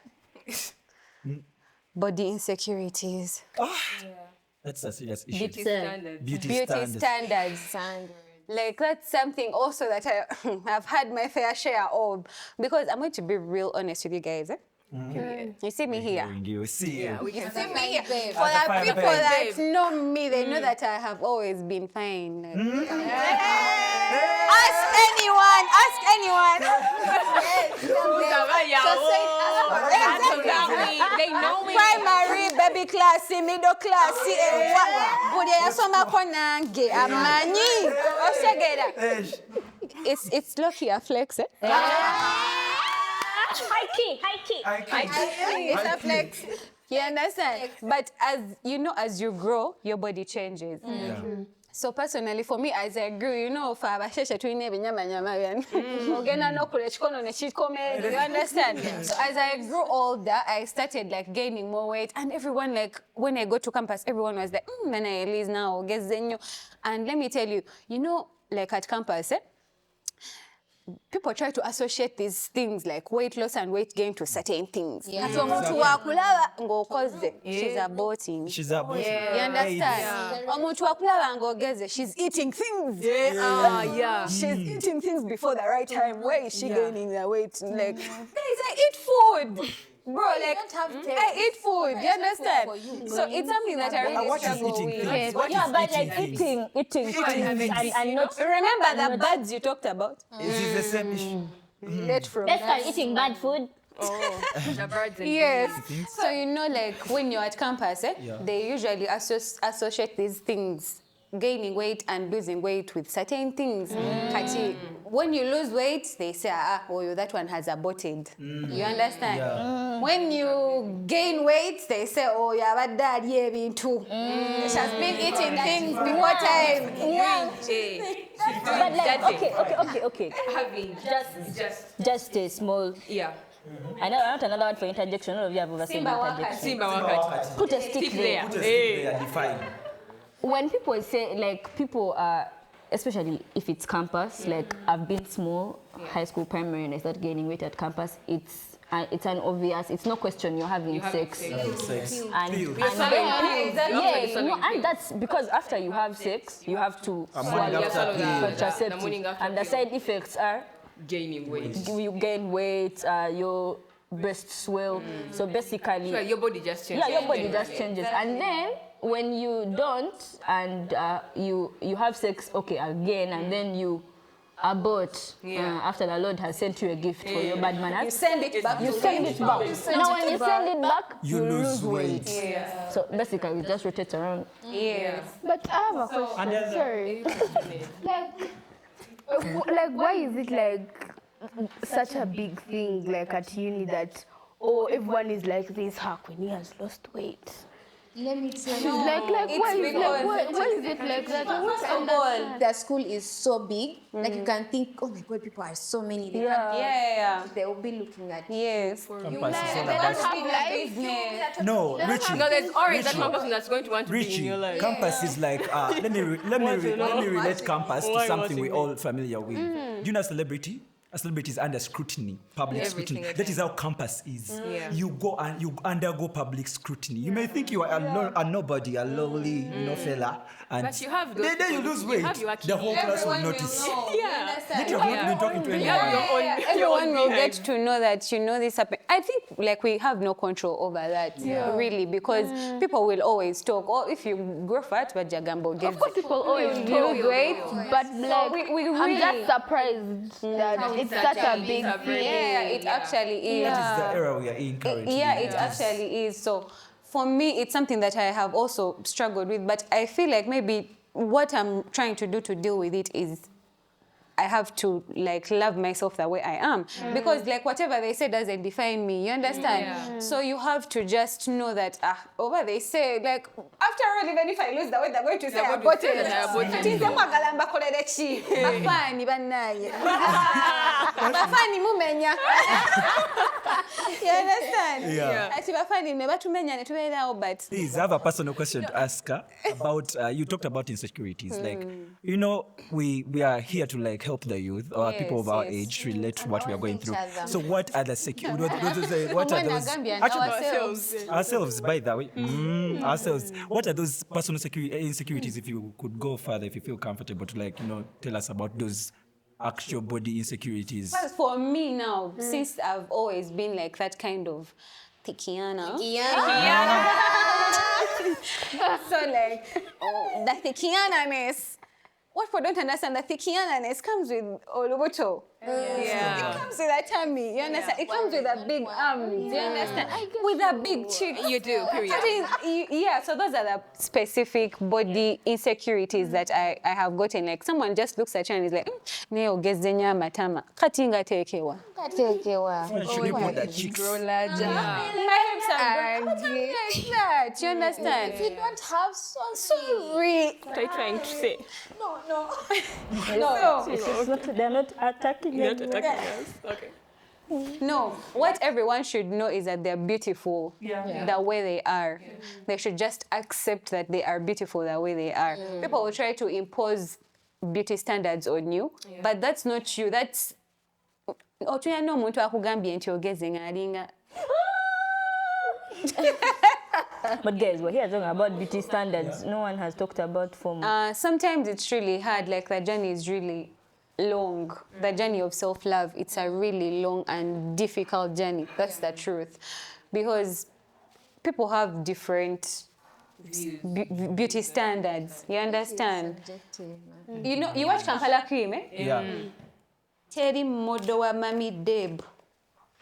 Body insecurities. That's a serious issue. Deep sigh. Beauty Beauty standards. standards. Like that's something also that I have had my fair share of, because I'm going to be real honest with you guys. You see me here. You see you. We can See see me here. babe. For the fine people babe. that know me, they know that I have always been fine. Ask anyone. They know me. Primary, baby class, middle class, it's lucky I flex, eh? High key. It's a flex. You understand? But as you know, as you grow, your body changes. So personally, for me, as I grew, you know, you understand? So as I grew older, I started like gaining more weight, and everyone, like when I go to campus, everyone was like, Elise now, and let me tell you, you know, like at campus, people try to associate these things like weight loss and weight gain to certain things. Yeah. So she's aborting. She's aborting. You understand? She's eating things. She's eating things before the right time. Why is she gaining the weight? Like, guys, I eat food. Bro, like, I eat food. You understand? So it's something that I really What is struggle eating with. things? What Yeah, is but eating like things? eating things and not. Remember the buds you talked about? Is it the same issue? Let from Let's start eating bad food. The birds and Yes. So you know, like when you're at campus, they usually associate these things, gaining weight and losing weight, with certain things. Kati, when you lose weight, they say, that one has aborted. You understand? When you gain weight, they say, you have a dad here too. She has been eating things before time. But like, okay. having Just a small. yeah. I know I want another word for interjection. All of you have ever seen interjection. Simba wakati. Put a stick there. Put us there, define. When people say, like, people are, especially if it's campus, like I've been small, high school, primary, and I start gaining weight at campus, it's an obvious, it's no question you're having sex. Sex. And Pills. and that's because after you have sex, you have to swallow contraceptive, and the side effects are Gaining weight. you gain weight, your breasts swell. So basically, So your body just changes. yeah, your body just changes. And then when you don't and you have sex, again, and then you abort after the Lord has sent you a gift for your bad manners. You send it back. You send it back. Now when you send it back, You lose weight. So basically, we just rotate around. But I have a question. Sorry. Like, why is it like such a big thing, like at uni, that everyone is like this? Queenie has lost weight. Let me tell you. Why is it like that? The school is so big, like you can think, oh my God, people are so many. They will be looking at you. Yes. Campus is all about. No, Richie. No, there's always that one person that's going to want to be in Richie, your life. campus is like, let me relate campus to something we're all familiar with. Do you know celebrity? A celebrity is under scrutiny, public scrutiny. That is how campus is. You go and you undergo public scrutiny. You may think you are a nobody, a lowly, fella, and But you have those then you lose weight. The whole class will notice. Yet you have not been talking to anyone. Everyone will get to know that this happened. I think like we have no control over that, really, because people will always talk. Or if you grow fat, but Jagambo gets Of course, people always lose weight, but like, I'm just surprised that it's such a big thing. Yeah, it actually is. That is the era we are in currently. It actually is. So for me, it's something that I have also struggled with, but I feel like maybe what I'm trying to do to deal with it is I have to like love myself the way I am, because like whatever they say doesn't define me. You understand? So you have to just know that over they say like after all, even if I lose the weight, they're going to say I bought it. Bafani mumenya. You understand? But Please, I have a personal question to ask her about, you talked about insecurities. Like, we are here to like help the youth or people of our age relate to what we are going through. So what are the what are those ourselves, by the way, ourselves. What are those personal insecurities? If you could go further, if you feel comfortable to tell us about those actual body insecurities. Well, for me now, since I've always been like that kind of Tikiana. So like, the Tikiana-ness, what people don't understand, the Tikiana-ness comes with Oluboto. It comes with a tummy, you understand? It comes with a big arm, you understand? With a big cheek. You do, period. So those are the specific body insecurities that I have gotten. Like someone just looks at you and is like, Neo gezenya matama, katinga tekewa. Should you put that cheeks? My hips are grown like that, you understand? If you don't have sorry. What are you trying to say? No. They're not attacking You're not attacking us. Okay. No, what everyone should know is that they're beautiful the way they are. They should just accept that they are beautiful the way they are. People will try to impose beauty standards on you, but that's not you. That's no muntu akugambye nti ogeze ngalinga. But guys, we're here talking about beauty standards. No one has talked about form. Sometimes it's really hard. Like the journey is really long. The journey of self-love, it's a really long and difficult journey. That's the truth. Because people have different beauty standards. You understand? You know, you watch Kampala Cream, eh? Yeah. Teri modo wa Mami Deb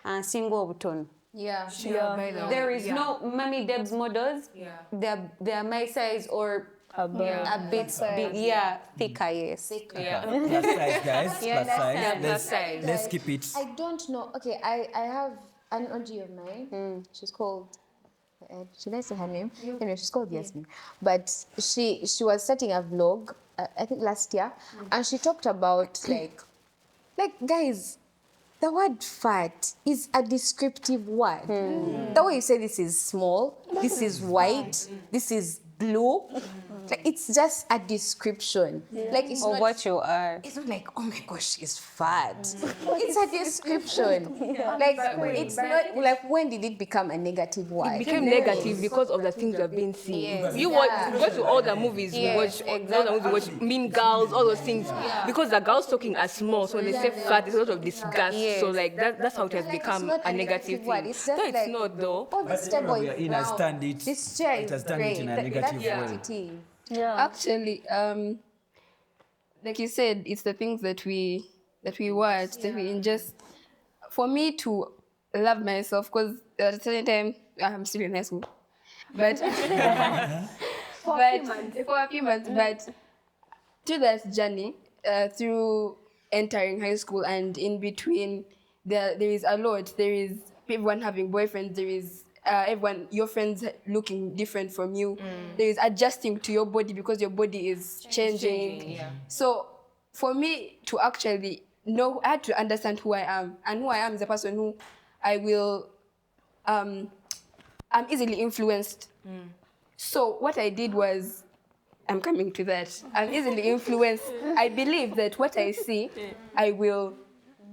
and Singo Obuton. There is no Mami Deb's models. They're my size or a bit thicker, yes. Plus size, guys. Plus size. Let's keep it. I don't know. Okay, I have an auntie of mine. She's called. Should I say her name? Anyway, she's called Yasmin. But she was starting a vlog, I think last year, and she talked about like guys. The word fat is a descriptive word. The way you say this is small, this is white, this is blue, like it's just a description. Like it's of what you are. It's not like, oh my gosh, she's fat. It's a description. Like it's not like, when did it become a negative word? It became negative because of the things we've been seeing. You go to all the movies, we watch Mean Girls, all those things. Because the girls talking are small, so when they say fat, there's a lot of disgust. So like that's how it has become a negative thing. It's No, just it's not though. Oh, this table We are in has turned it. This chair It has is turned it great. in a negative That's way. what it is. Actually, like you said, it's the things that we watch, that we ingest. For me to love myself, because at a certain time, I'm still in high school, but for a few months, but through that journey, through entering high school and in between, there is a lot. There is everyone having boyfriends. There is everyone, your friends looking different from you. There is adjusting to your body because your body is changing. So for me to actually know, I had to understand who I am, and who I am is a person who I will, I'm easily influenced. So what I did was, I'm coming to that. I'm easily influenced. I believe that what I see, I will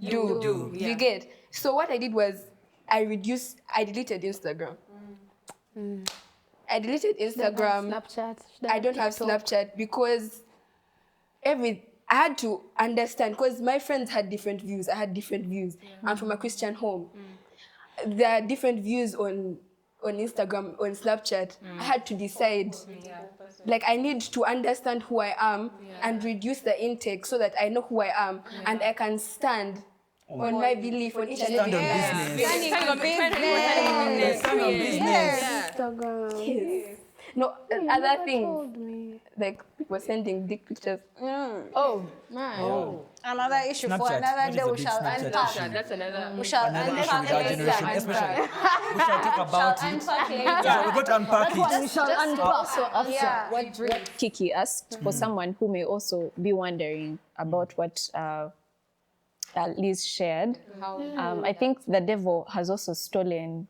do. You get? So what I did was, I deleted Instagram. I deleted Instagram. Snapchat. I don't have Snapchat because I had to understand, because my friends had different views. I had different views. I'm from a Christian home. There are different views on Instagram, on Snapchat. I had to decide. Like, I need to understand who I am and reduce the intake so that I know who I am and I can stand on my belief on each and every Stand on business. Stand on business. Instagram. No, other things, like people sending dick pictures. Oh, another issue for Snapchat. another day. That is a We big shall Snapchat unpack. issue. That's another. We shall Another issue unpack with our it. generation, especially. We shall talk about it. Yeah, we got to unpack it. We shall unpack. Yeah. What Kiki asked, for someone who may also be wondering about what Liz shared, I think the devil has also stolen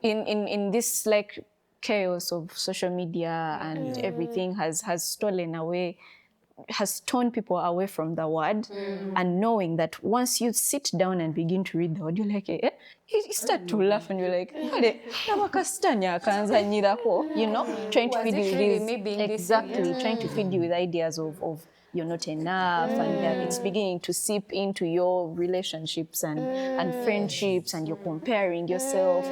in this chaos of social media and everything has stolen away has torn people away from the word, and knowing that once you sit down and begin to read the word, you're like, you start to laugh and you're like, trying to feed you trying to feed you with ideas of you're not enough, and it's beginning to seep into your relationships and friendships, and you're comparing yourself.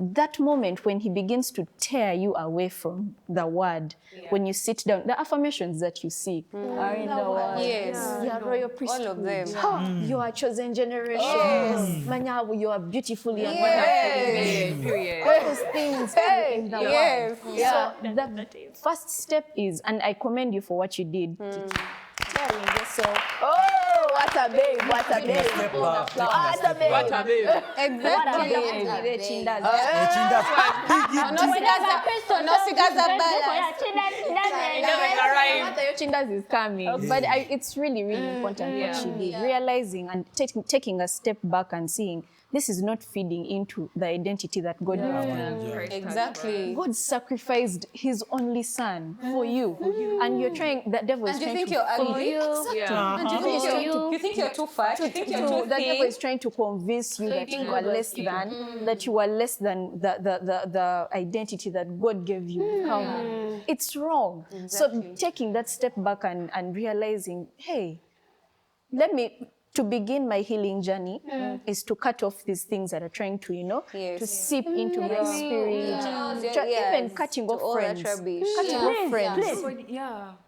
That moment when he begins to tear you away from the word, when you sit down, the affirmations that you see are in the word. Yes. You are royal priesthood. All of them. You are chosen generation. Manyabu, you are beautifully and wonderfully. All those things in the word. So the first step is, and I commend you for what you did, tearing yourself. Oh, what a babe, what a babe. What a babe. What a babe. Chindas is coming. But it's really, really important what she did. Realizing and taking a step back and seeing, this is not feeding into the identity that God gave you. Exactly. God sacrificed his only son for you. And you're trying, the devil is trying to ugly. And you think you're too fat. You think you're too the thin. devil is trying to convince you that you are less than, the identity that God gave you. It's wrong. So taking that step back and realizing, hey, to begin my healing journey is to cut off these things that are trying to, to seep into my spirit. Even cutting off friends.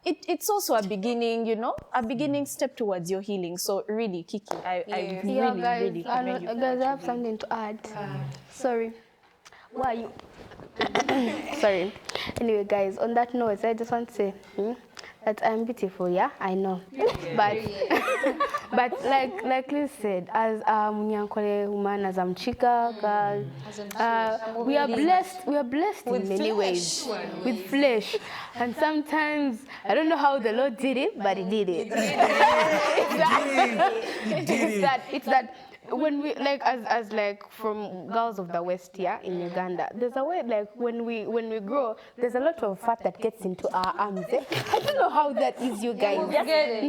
It's also a beginning, a beginning step towards your healing. So really, Kiki, I really commend you. Guys, I have something to add. Sorry. Why are you? Sorry. Anyway, guys, on that note, I just want to say that I'm beautiful, yeah? I know. But like Liz said, as Munyankole woman, as Mchika girl, we are blessed in many ways. With flesh. And sometimes, I don't know how the Lord did it, but he did it. It's that when we as from girls of the West here in Uganda, there's a way when we grow, there's a lot of fat that gets into our arms. I don't know how that is, you guys. We get it.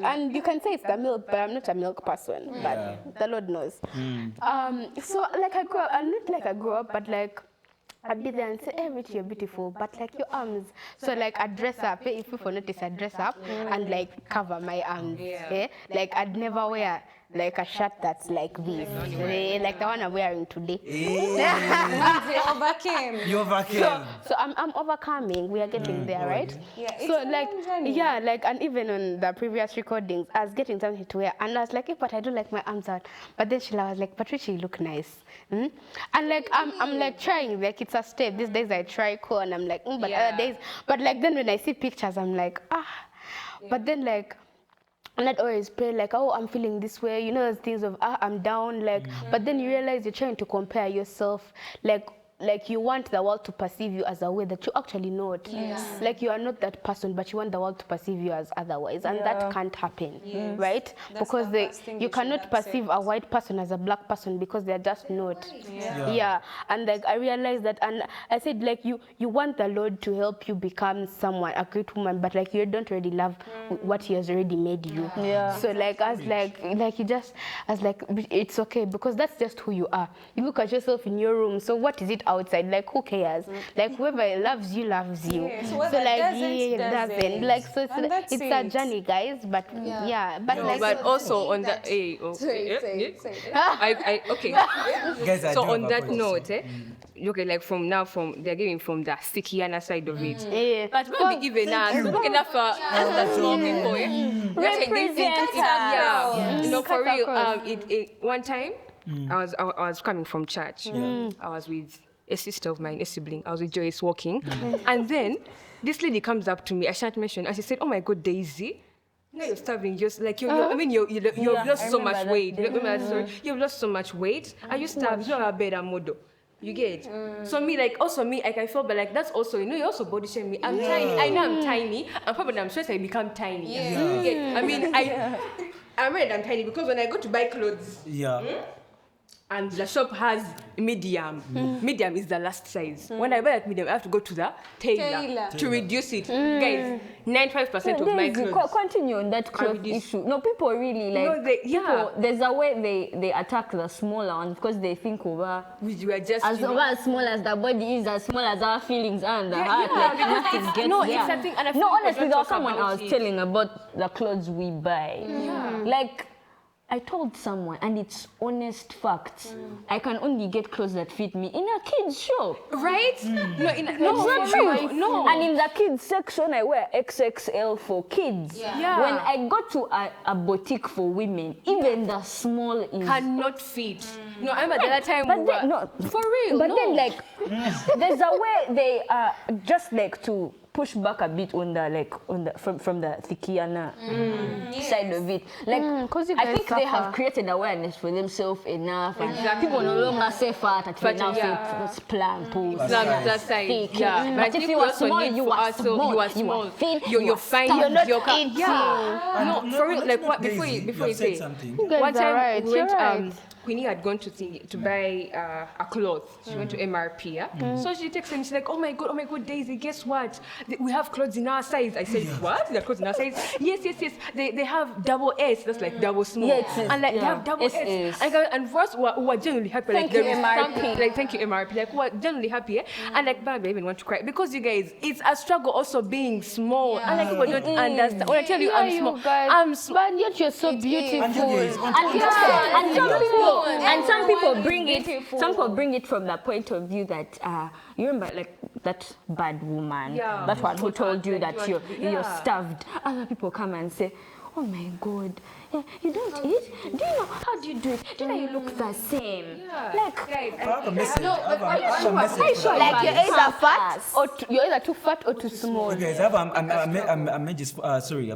And you can say it's the milk, but I'm not a milk person. But the Lord knows. So I grew up, not I grew up, but I'd be there and say, hey, Richie, you're beautiful, but your arms. So I dress up, if people notice, I dress up and cover my arms. I'd never wear a shirt that's like this, like the one I'm wearing today. You overcame. So I'm overcoming. We are getting there, right? So and even on the previous recordings, I was getting something to wear, and I was like, hey, but I don't like my arms out. But then Sheila was like, Patricia, you look nice. And I'm trying, it's a step. These days I try cool, and I'm like, but other days, but then when I see pictures, I'm like, but then and I'd always pray oh, I'm feeling this way, those things of I'm down, but then you realize you're trying to compare yourself, you want the world to perceive you as a way that you actually not. You are not that person, but you want the world to perceive you as otherwise, and that can't happen, right? That's because you cannot perceive a white person as a black person because they're just not. And I realized that, and I said you want the Lord to help you become someone, a great woman, but you don't really love what He has already made you. So it's okay because that's just who you are. You look at yourself in your room. So what is it outside? Who cares? Whoever loves you loves you. So doesn't. It's a journey, guys. But but also on that. Okay. Guys, so on that note, okay, from they're giving from the Sikiana side of it. But maybe even enough for the small people. For real. One time, I was coming from church. I was with a sister of mine, a sibling. I was with Joyce walking. And then this lady comes up to me, I shan't mention, and she said, oh my God, Daisy, you're starving, just you've lost so much weight. You've lost so much weight. Are you starving? You're a better model. You get? So I feel but that's also, you also body shame me. I'm tiny. I know I'm tiny. I'm probably, I'm stressed I become tiny. You get? I'm tiny because when I go to buy clothes, and the shop has medium. Medium is the last size. When I buy that medium, I have to go to the tailor to reduce it. Guys, 95% of my clothes. Continue on that clothes issue. No, people really like. People, there's a way they attack the smaller ones because they think we are just as small as the body is, as small as our feelings and the heart. It's something. No, honestly, there was someone I was telling about the clothes we buy. Like, I told someone, and it's honest facts. I can only get clothes that fit me in a kids shop. Right? No. And in the kids section, I wear XXL for kids. Yeah. When I go to a boutique for women, even the small is cannot fit. No, I remember the other time for real. But then, like, there's a way they just like to push back a bit on the from the Thikiana side of it. Like, I think they have created awareness for themselves enough, and people no longer say fat, and now say plant or thick. But if you are small, you are small. You are thin. You're fine. You're not eating. No, for real. Like, what before you say something. One time we went. Queenie had gone to buy a cloth. She went to MRP. So she texted me. She's like, "Oh my god, Daisy, guess what? We have clothes in our size." I said, "What? There are clothes in our size?" Yes. They have double S. That's like double small. And like they have double S. And for us, we are genuinely happy. Like, there is something. Like, thank you, MRP. Like, we are genuinely happy. And like, babe, I even want to cry because you guys, it's a struggle also being small. And like, people don't understand. When I tell you I'm small, I'm small. But yet you're so beautiful. And some people bring it. Some people bring it from the point of view that you remember, like that bad woman, that one who told you that you're starved. Other people come and say, "Oh my God, you don't eat? Do you know how do you do it? Do you know you look the same?" Like, I have a message. Like you're either fat or you're either too fat or too small. Okay, guys, I have a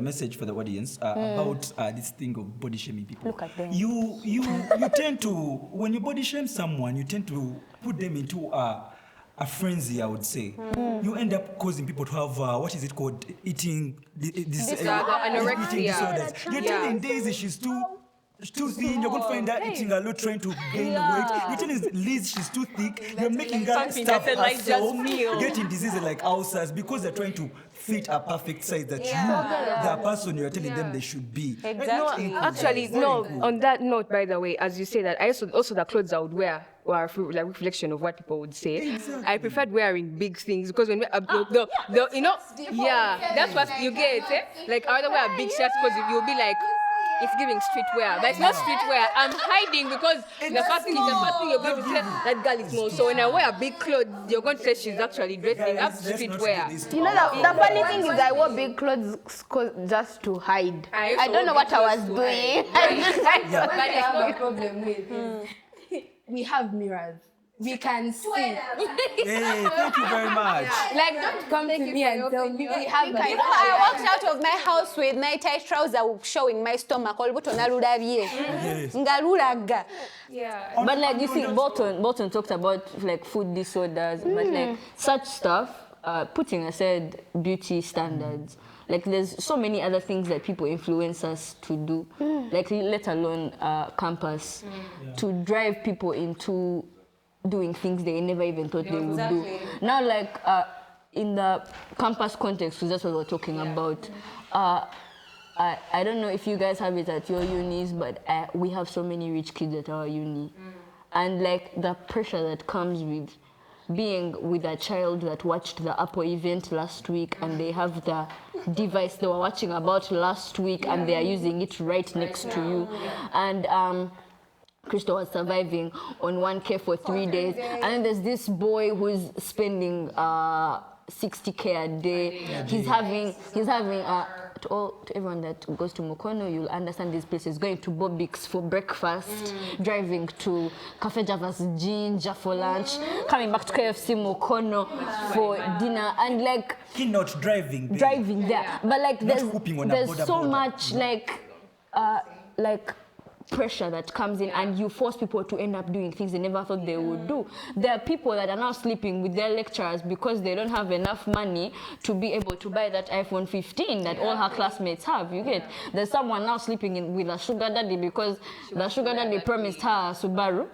message for the audience about this thing of body shaming people. Look at them. You tend to, when you body shame someone, you tend to put them into a frenzy, I would say. You end up causing people to have eating disorders. You're telling Daisy she's too thin. You're going to find her eating a lot, trying to gain weight. You're telling Liz she's too thick. You're making her stuff herself, getting diseases like ulcers because they're trying to fit a perfect size that the person you're telling them they should be. Exactly. No, actually, on that note, by the way, as you say that, I also the clothes I would wear were like reflection of what people would say. Exactly. I preferred wearing big things because when we that's what you get. Like, I rather wear big shirts because you'll be like, it's giving streetwear, but it's not streetwear. I'm hiding because the first thing you're going to say, that girl is small. So when I wear big clothes, you're going to say she's actually dressing up streetwear. You know, the funny thing is I wore big clothes just to hide. I don't know what I was doing. But I have a problem with we have mirrors. We can see. Hey, thank you very much. Like, don't come to me and tell me we have mirrors. You know, I walked out of my house with my tight trousers showing my stomach. But like you see, Bolton talked about like food disorders, but like such stuff, putting aside beauty standards, like there's so many other things that people influence us to do, like let alone campus, to drive people into doing things they never even thought they would do. Now, like in the campus context, that's what we're talking about. I don't know if you guys have it at your unis, but we have so many rich kids at our uni. And like the pressure that comes with being with a child that watched the Apple event last week and they have the device they were watching about last week and they are using it right next to you. And Crystal was surviving on 1K for 3 days. And then there's this boy who's spending 60K a day. He's having to everyone that goes to Mukono, you'll understand these places. Going to Bobik's for breakfast, driving to Cafe Java's Ginger for lunch, coming back to KFC Mukono for dinner, and like not driving there. But like there's so much like pressure that comes in, and you force people to end up doing things they never thought they would do. There are people that are now sleeping with their lecturers because they don't have enough money to be able to buy that iPhone 15 that all her classmates have. You get? There's someone now sleeping with a sugar daddy because the sugar daddy promised her a Subaru.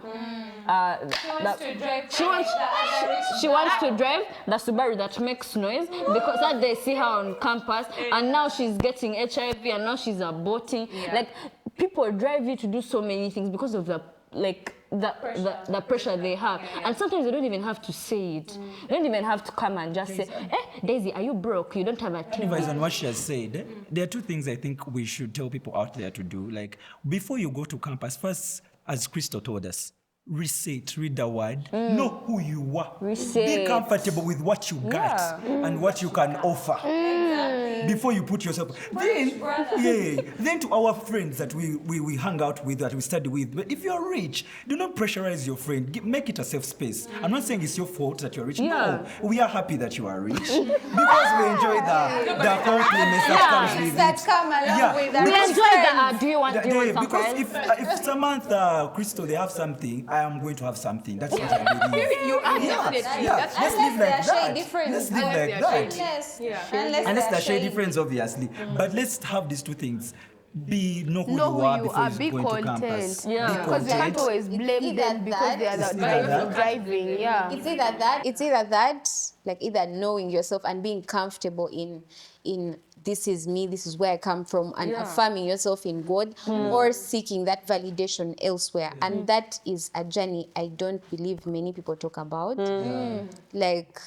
She wants to drive the Subaru that makes noise because that they see her on campus, and now she's getting HIV, and now she's aborting. Like, people drive you to do so many things because of the pressure they have. And sometimes they don't even have to say it. They don't even have to come and just say, Daisy, are you broke? You don't have a TV. Advice on what she has said. There are two things I think we should tell people out there to do. Like, before you go to campus, first, as Crystal told us, research, read the word, know who you are. Be comfortable with what you got and what you can offer. Before you put yourself. Then to our friends that we hang out with, that we study with. But if you're rich, do not pressurize your friend. Make it a safe space. I'm not saying it's your fault that you're rich. No, we are happy that you are rich because we enjoy the compliments that comes with it. That come along with that. We enjoy the do you want something? Because if Samantha, Crystal, they have something, I am going to have something. That's what I believe. Let's live like that. Let's live like that. Unless they're shade difference, obviously. But let's have these two things. Know who you are before you go into campus. Because you can't always blame them because they are driving. It's either that, like either knowing yourself and being comfortable in this is me, this is where I come from, and affirming yourself in God, or seeking that validation elsewhere. And that is a journey I don't believe many people talk about. Like,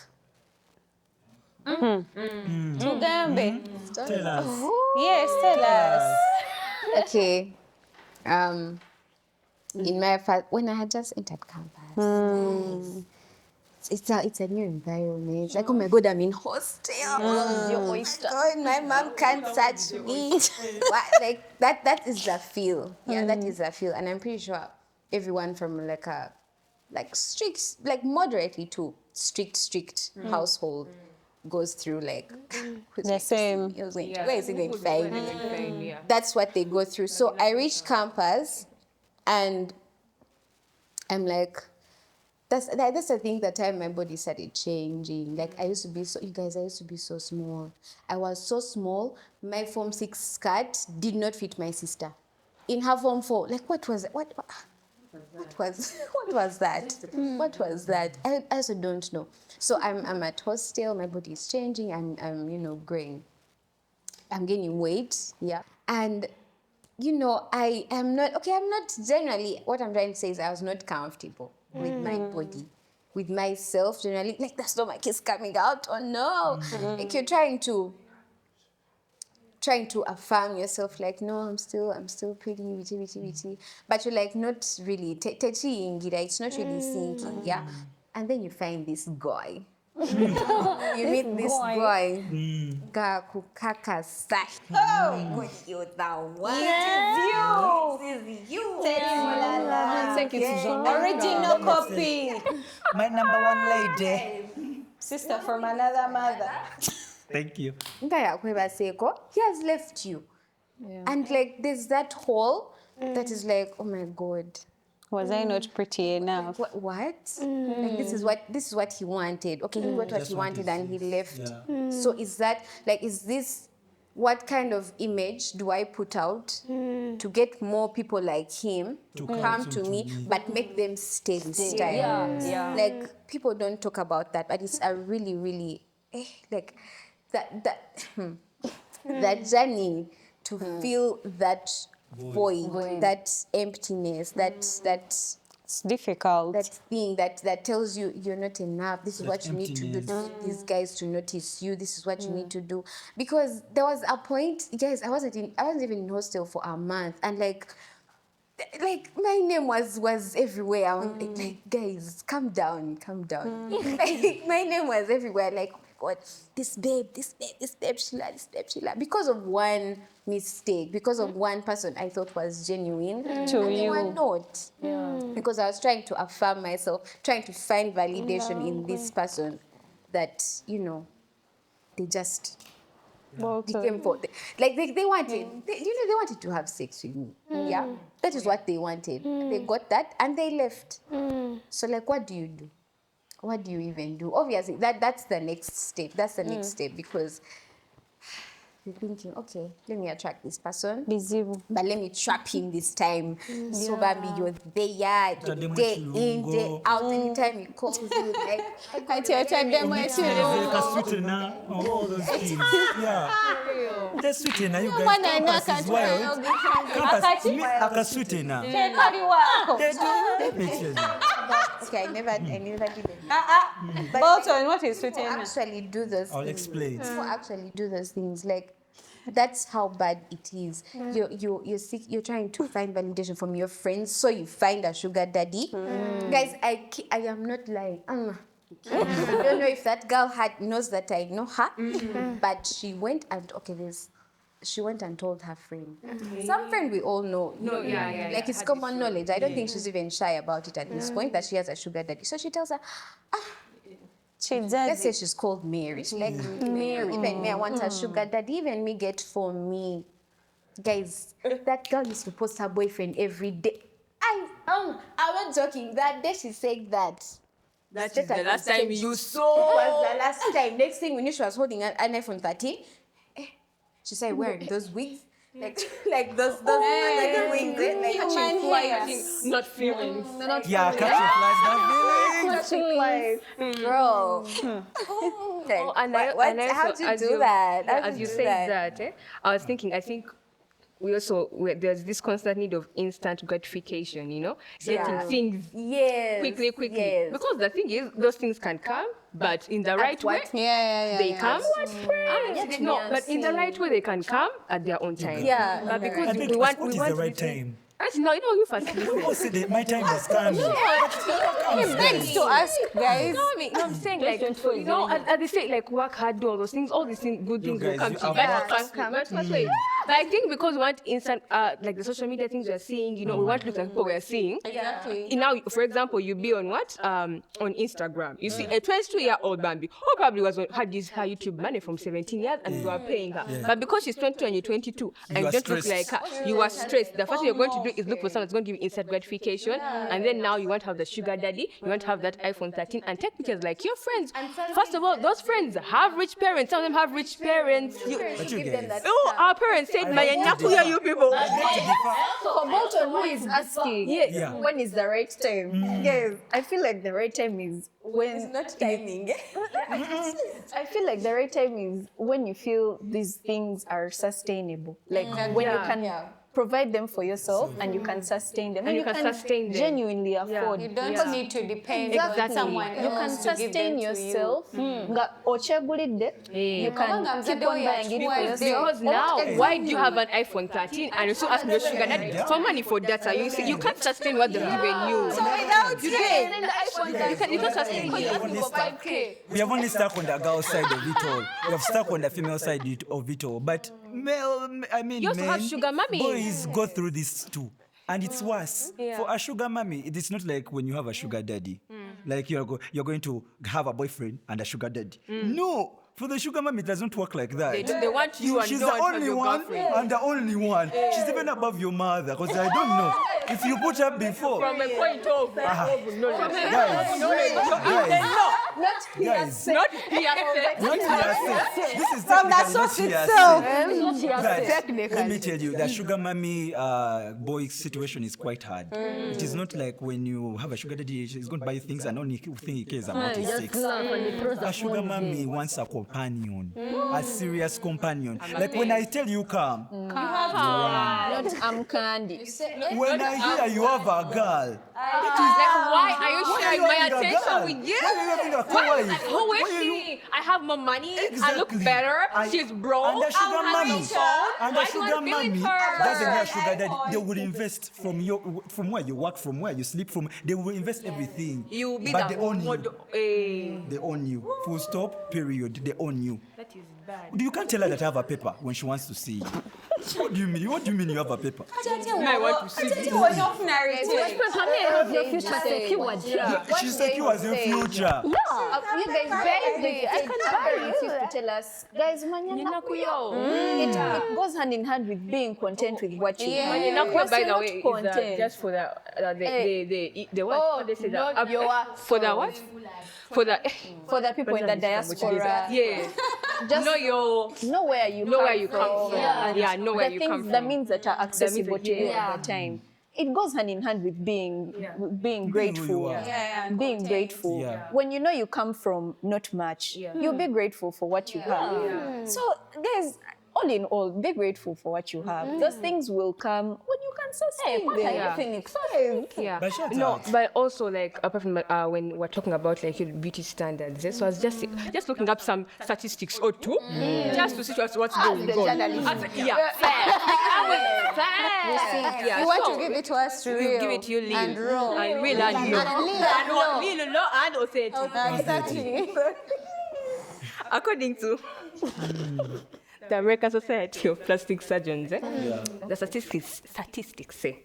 Tugambe. Tell us. Yes, tell us. Okay. In my first, when I had just entered campus, it's a new environment. It's like, oh my God, I'm in hostel. Oh my God, my mom can't touch me. Like that is the feel. Yeah, that is the feel. And I'm pretty sure everyone from like strict, like moderately to strict household goes through like the same. Where is it going fine? That's what they go through. So I reached campus and I'm like, that's the thing, that time my body started changing. Like I used to be so small. I was so small. My Form 6 skirt did not fit my sister. In her Form 4, like what was that? I also don't know. So I'm at hostel, my body is changing, I'm growing. I'm gaining weight, And I'm not generally, what I'm trying to say is I was not comfortable with my body, with myself generally. Like the stomach is coming out, oh no. Like you're trying to affirm yourself, like, no, I'm still pretty, witty. But you're like not really, it's not really sinking, And then you find this guy. You meet this guy. Kaka sai. Oh, you're the one. This is you. Original copy. My number one lady. Sister from another mother. Thank you. He has left you. And like there's that hole that is like, oh my God. Was I not pretty enough? What? Like this is what he wanted. Okay, he got what he wanted and he left. So is this what kind of image do I put out to get more people like him to come to me, but make them stay this time? Like people don't talk about that, but it's a really, really like that journey to feel that void, that emptiness, that it's difficult. That thing that tells you you're not enough. This is what you need to do. These guys to notice you. This is what you need to do. Because there was a point, guys, I wasn't even in hostel for a month, and like my name was everywhere. Like, guys, calm down. Like, my name was everywhere. Like, God, this babe, Sheila. Because of one mistake, because of one person I thought was genuine, and they were not. Because I was trying to affirm myself, trying to find validation in this person that, they just became like they wanted, they wanted to have sex with me. Yeah, that is what they wanted. They got that and they left. So like, what do you do? What do you even do? Obviously, that's the next step. That's the next step, because you're thinking, okay, let me attract this person, but let me trap him this time. So Bambi, you're there, day in, day out. Anytime he calls you, like, all those things. Yeah. That's sweetener, you guys. Campus is wild. Campus, akasweetener. Let me tell you. Okay, I never did it. Bolton, what is sweetener? Actually do those I'll things. explain. People actually do those things. Like, that's how bad it is. You're trying to find validation from your friends, so you find a sugar daddy. Guys, I am not lying. I don't know if that girl knows that I know her, but she went and told her friend. Some friend we all know. Like, it's common knowledge. I don't think she's even shy about it at this point, that she has a sugar daddy. So she tells her, let's say she's called Mary. She's like, Mary, even me, I want a sugar daddy. Even me get for me. Guys, that girl used to post her boyfriend every day. I'm not joking. That day she said that. That is the last time you saw. It was the last time. Next thing we knew, she was holding an iPhone 13. She started wearing those wigs. Like those wings, like catching flies. Not feelings. Yeah, catching flies, not feelings. Bro. How'd you do that? As you said that, I was thinking, I think there's this constant need of instant gratification, getting things quickly. Yes. Because the thing is, those things can come, but in the right way, they come. But in the right way, they can come at their own time. Yeah. But because I think what is the right time? No, you first. People say that my time has come. He begs to ask, guys. No, I'm saying, like, they say, like, work hard, do all those things, all these things, good things will come to you. But I think because we want instant, like the social media things we're seeing, we want to look like people we're seeing. Exactly. Now, for example, you be on what? On Instagram. You see a 22-year-old Bambi who probably had her YouTube money from 17 years and you are paying her. But because she's 22 and you're 22 and you don't look like her, you are stressed. The first thing you're going to do is look for someone that's going to give you instant gratification. And then now you want to have the sugar daddy, you want to have that iPhone 13 and take pictures like your friends. First of all, those friends have rich parents. Some of them have rich parents. Our parents said, you people. For Bolton, who is asking, when is the right time? Yes, I feel like the right time is when... It's not timing. I feel like the right time is when you feel these things are sustainable. Like when you can provide them for yourself and you can sustain them. And you can sustain them. Genuinely afford. You don't need to depend on someone You can sustain yourself. You can keep on buying it for yourself. Because now, why do you have an iPhone 13 and you still ask your sugar daddy for money for data? You can't sustain what they've given you. So without you can't sustain it. We have only stuck on the girl side of it all. We have stuck on the female side of it all. But you also have sugar mommy. Boys go through this too. And it's worse. For a sugar mommy, it's not like when you have a sugar daddy. Like you're going to have a boyfriend and a sugar daddy. No. For the sugar mommy, it doesn't work like that. They want you and she's don't the want only your one girlfriend. and the only one. She's even above your mother. Because I don't know. If you put her before. From a point of Guys. Not hearsay. This is from the source itself. Let me tell you, the sugar mommy boy situation is quite hard. It is not like when you have a sugar daddy, she's going to buy things and only thing he cares about is sex. A sugar mommy wants a companion, a serious companion. Like when I tell you come, Not candy. when I hear you have a girl, why are you sharing my attention with you? Why Who is she? I have more money. I look better. She's broke. And the sugar mommy, doesn't doesn't have sugar daddy. They will invest from where you work, from where you sleep, they will invest everything. You be but the they own you. They own you. Full stop. Period. They own you. That is bad. You can't tell her that I have a paper when she wants to see you. What do you mean? What do you mean you have a paper? I want to see you. Your future secured. She's secure as your future. You guys, baby, I can buy you to tell us, guys, it goes hand in hand with being content with what you have. By the way, is just for the what they say that for the what? For the people in the diaspora. Yeah. Just know where you come from. Yeah, know where you come from. The means that are accessible to you all the time. It goes hand in hand with being grateful. Being grateful. When you know you come from not much, you'll be grateful for what you have. So, guys, all in all, be grateful for what you have. Those things will come when you can sustain them. But also like apart from when we're talking about like beauty standards, so I was just looking up some statistics or two, just to see what's going on. You want to give it to us to real. Give it to you, Lil. And raw. And real and you. And law and authentic. Exactly. According to the American Society of Plastic Surgeons, the statistics say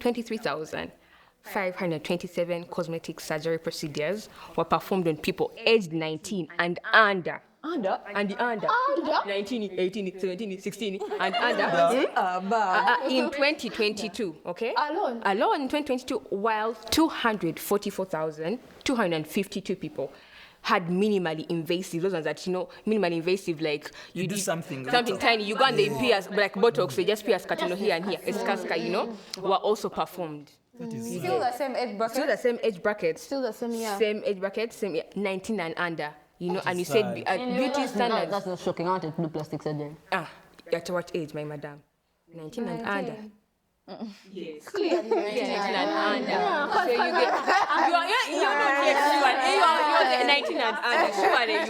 23,527 cosmetic surgery procedures were performed on people aged 19 and under. Under? 19, 18, 17, 16, and under. In 2022, okay? Alone in 2022, while 244,252 people had minimally invasive, those ones that, minimally invasive, like you do something tiny, you go and they pierce, like Botox, they just pierce here and here, were also performed. Still the same age bracket? Still the same age bracket. Still the same, Same age bracket, 19 and under, and you said beauty standards. That's not shocking. I wanted to do plastic surgery. At what age, my madam? 19 and under. Yes. Clearly, 19 and under. So you get, you're 19 and under. Surely you're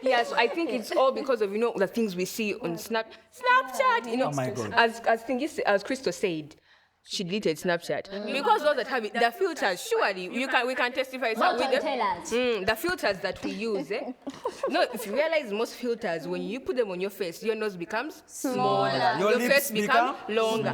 Yeah, so I think it's all because of the things we see on Snapchat. Oh my God. As Crystal said, she deleted Snapchat because those that have it, the filters. Surely we can testify. The filters that we use. No, if you realize most filters, when you put them on your face, your nose becomes smaller, your face becomes longer.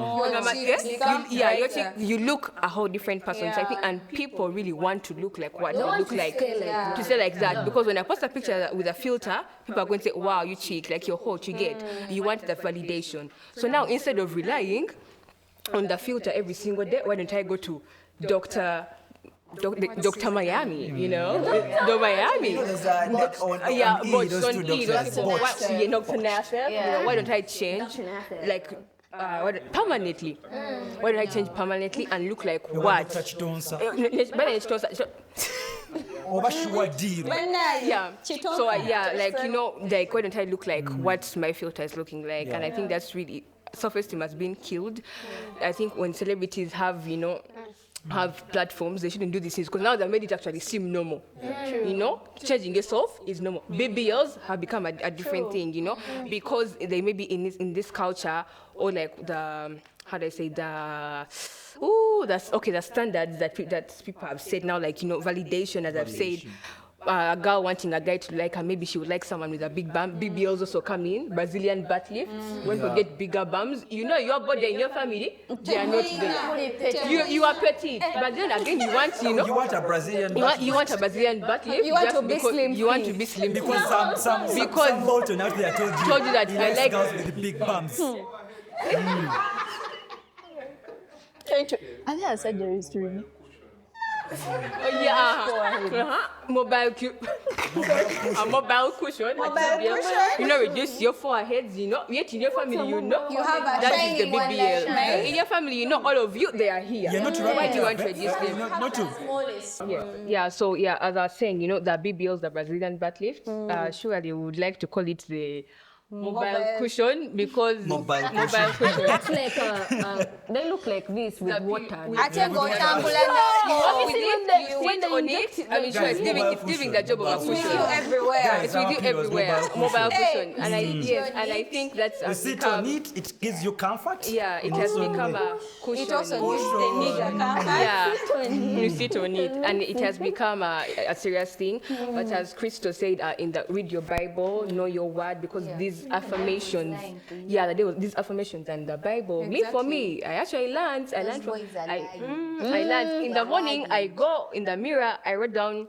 You look a whole different person. So I think, and people really want to look like what they look like. To say like that, because when I post a picture with a filter, people are going to say, "Wow, you cheek, like you're hot." You get, you want the validation. So now instead of relying on the filter every single day, why don't I go to Dr. Miami, the Miami. Why don't I change, like, permanently? Why don't I change permanently and look like what? So why don't I look like what my filter is looking like? And I think that's really, self-esteem has been killed. I think when celebrities have, have platforms, they shouldn't do these things because now they made it actually seem normal. Changing yourself is normal. BBLs have become a different thing, because they may be in this culture, or like the, how do I say, the standards that people have said now, like, validation, as I've said. A girl wanting a guy to like her, maybe she would like someone with a big bum. BBLs also come in, Brazilian butt lifts. When you get bigger bums, your body and your family, they are not there. You are petite, but then again, you want, you want a Brazilian. You want a Brazilian butt lift. You want to be slim. You want to be slim because some Bolton out there told you that I like girls with big bums. Are there surgeries to remove? Mobile a mobile cushion. Reduce your foreheads, yet in your family, you have a that is the BBL. In your family, all of you, they are here. Why do you want to reduce them? So as I was saying, the BBLs, the Brazilian butt lift, surely we would like to call it the mobile cushion, because mobile cushion. It's like they look like this with water. With on it, I'm sure it's giving the job of a cushion. It's with you everywhere. It's with you everywhere. Mobile cushion. And I think that's you sit on it, it gives you comfort. Yeah, it has become a cushion. It also gives the nigger comfort. Yeah, you sit on it, and it has become a serious thing. But as Christo said, read your Bible, know your word, because these affirmations, these affirmations and the Bible. For me, I actually learned. I learned in the morning. I go in the mirror. I wrote down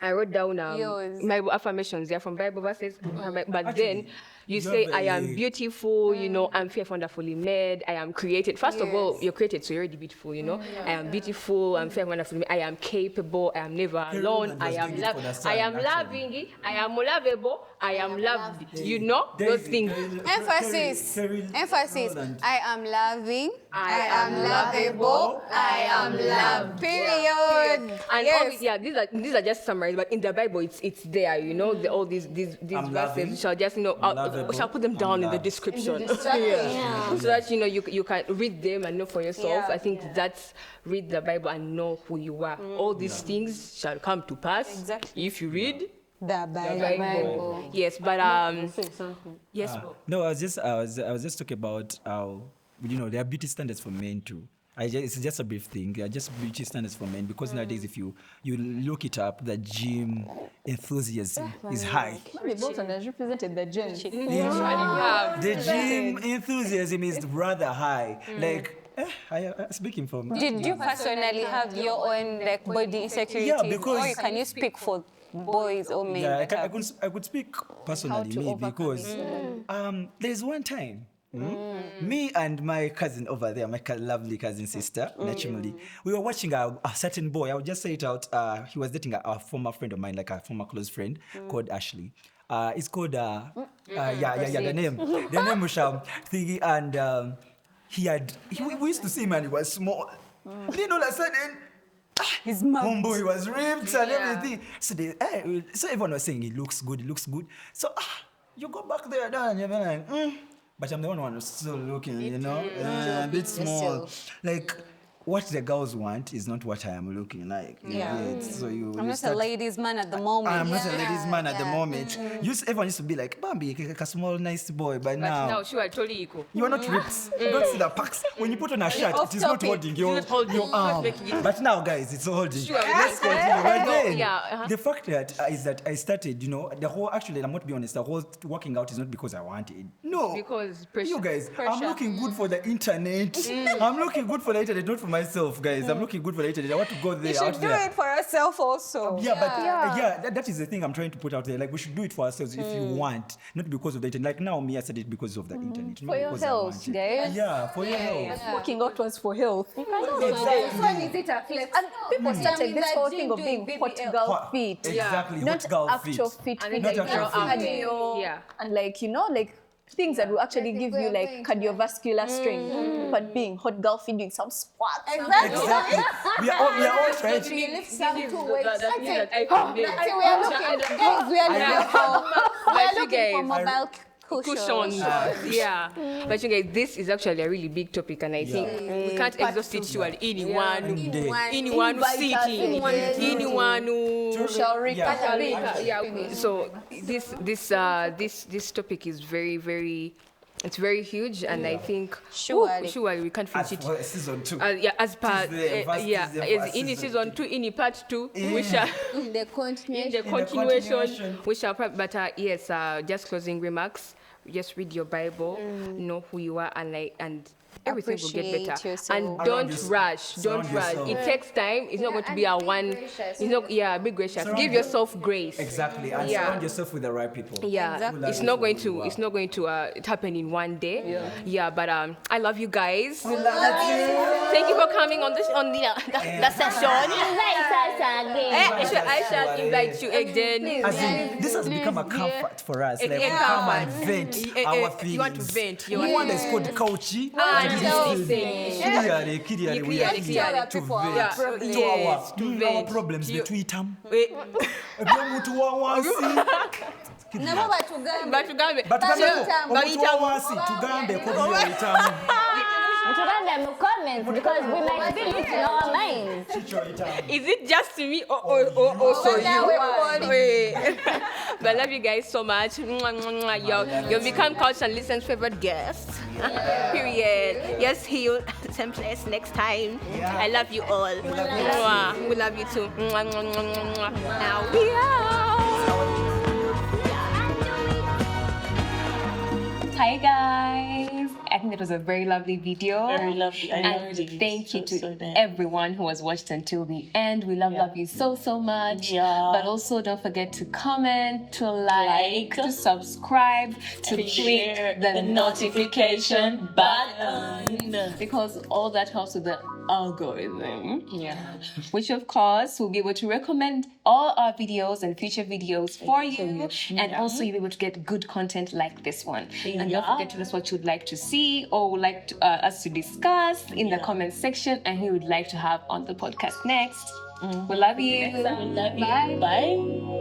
my affirmations. They're from Bible verses, but then you say, I am beautiful, I'm fearfully, wonderfully made, I am created. First of all, you're created, so you're already beautiful, I am beautiful, I'm fearfully, wonderfully made, I am capable, I am never alone, I am loving, I am lovable, I am loved. Those things. Emphasis. I am loving, I am lovable, I am loved. Period. And these are just summaries, but in the Bible, it's there, all these verses shall just, shall put them down in the description. So that you can read them and know for yourself. I think that's read the Bible and know who you are. All these things shall come to pass if you read the Bible. Yes, but yes. No, I was just talking about how there are beauty standards for men too. It's just a brief thing. They are just beauty standards for men because nowadays, if you look it up, the gym enthusiasm is high. Bolton has represented the gym. The gym enthusiasm is rather high. Speaking from. Did you personally have your own body insecurities? Yeah, because. Or can you speak for boys or men? Yeah, I could speak personally because there's one time. Me and my cousin over there, my lovely cousin sister, Nachimuli, we were watching a certain boy. I would just say it out. He was dating a former friend of mine, like a former close friend called Ashley. It's called the name Musham thingy, and we used to see him and he was small. Then all of a sudden, his homeboy was ripped and everything. So everyone was saying he looks good. So you go back there, and you're like, But I'm the one who's still looking, a bit small. What the girls want is not what I am looking like. So I'm not a ladies' man at the moment. I'm not a ladies' man at the moment. Everyone used to be like, Bambi, a small, nice boy. But now, sure, totally equal. You are not ripped. You don't see the packs. When you put on a shirt, it is not holding your arm. But now, guys, it's holding. Sure, let's continue. But then, the fact is that I started, actually, I'm not be honest, the whole working out is not because I want it. No. Because pressure. You guys, I'm looking good for the internet. I'm looking good for the internet, not for myself, guys. I'm looking good for the internet. I want to go there. You should do it for yourself also. That is the thing I'm trying to put out there. We should do it for ourselves if you want, not because of the internet. Now, me, I said it because of the internet. For your health, guys. Yeah, for your health. Working out was for health. Exactly. And people started this whole thing of being hot girl fit. Exactly, not hot girl actual fit. Not actual fit. And things that will actually give you cardiovascular strength, but being hot girl fit doing some squats. Exactly. We are all trying to lift some 2 weights. We are looking for mobile cushions. But you guys, this is actually a really big topic, and I think we can't exhaust it to anyone sitting, anyone who shall recover. So this topic is very, very. It's very huge, and I think surely we can't finish it. As season 2. As part in season 2, in part 2, we shall in the continuation, we shall. But just closing remarks. Just read your Bible, know who you are, and everything will get better. Yourself. And don't rush. It takes time. It's not going to be a one. It's not. Be gracious. Give yourself grace. Exactly. And surround yourself with the right people. Exactly. It's not going to happen in one day. But I love you guys. We love you. Thank you for coming on the session. I shall invite you again. As in, this has become a comfort for us. We come and vent our feelings. You want to vent. You want to called coachy. Clearly, we are here to vent our problems. The Twitter. comments because we might feel it in our minds. Is it just me or also you? Wait. But I love you guys so much. You'll become Couch and Listen's favorite guest. Period. Yes, he'll same place next time. I love you all. We love you too. Now we out. Hi guys, I think that was a very lovely video. Very lovely. And thank you to everyone who has watched until the end. We love you so much. Yeah. But also don't forget to comment, to like, to subscribe, to click the notification button, because all that helps with the algorithm. Yeah. Which of course will be able to recommend all our videos and future videos for you, and also you'll be able to get good content like this one. And don't forget to tell us what you'd like to see or would like us to discuss in the comment section, and who you would like to have on the podcast next. We love you. We love you. Bye.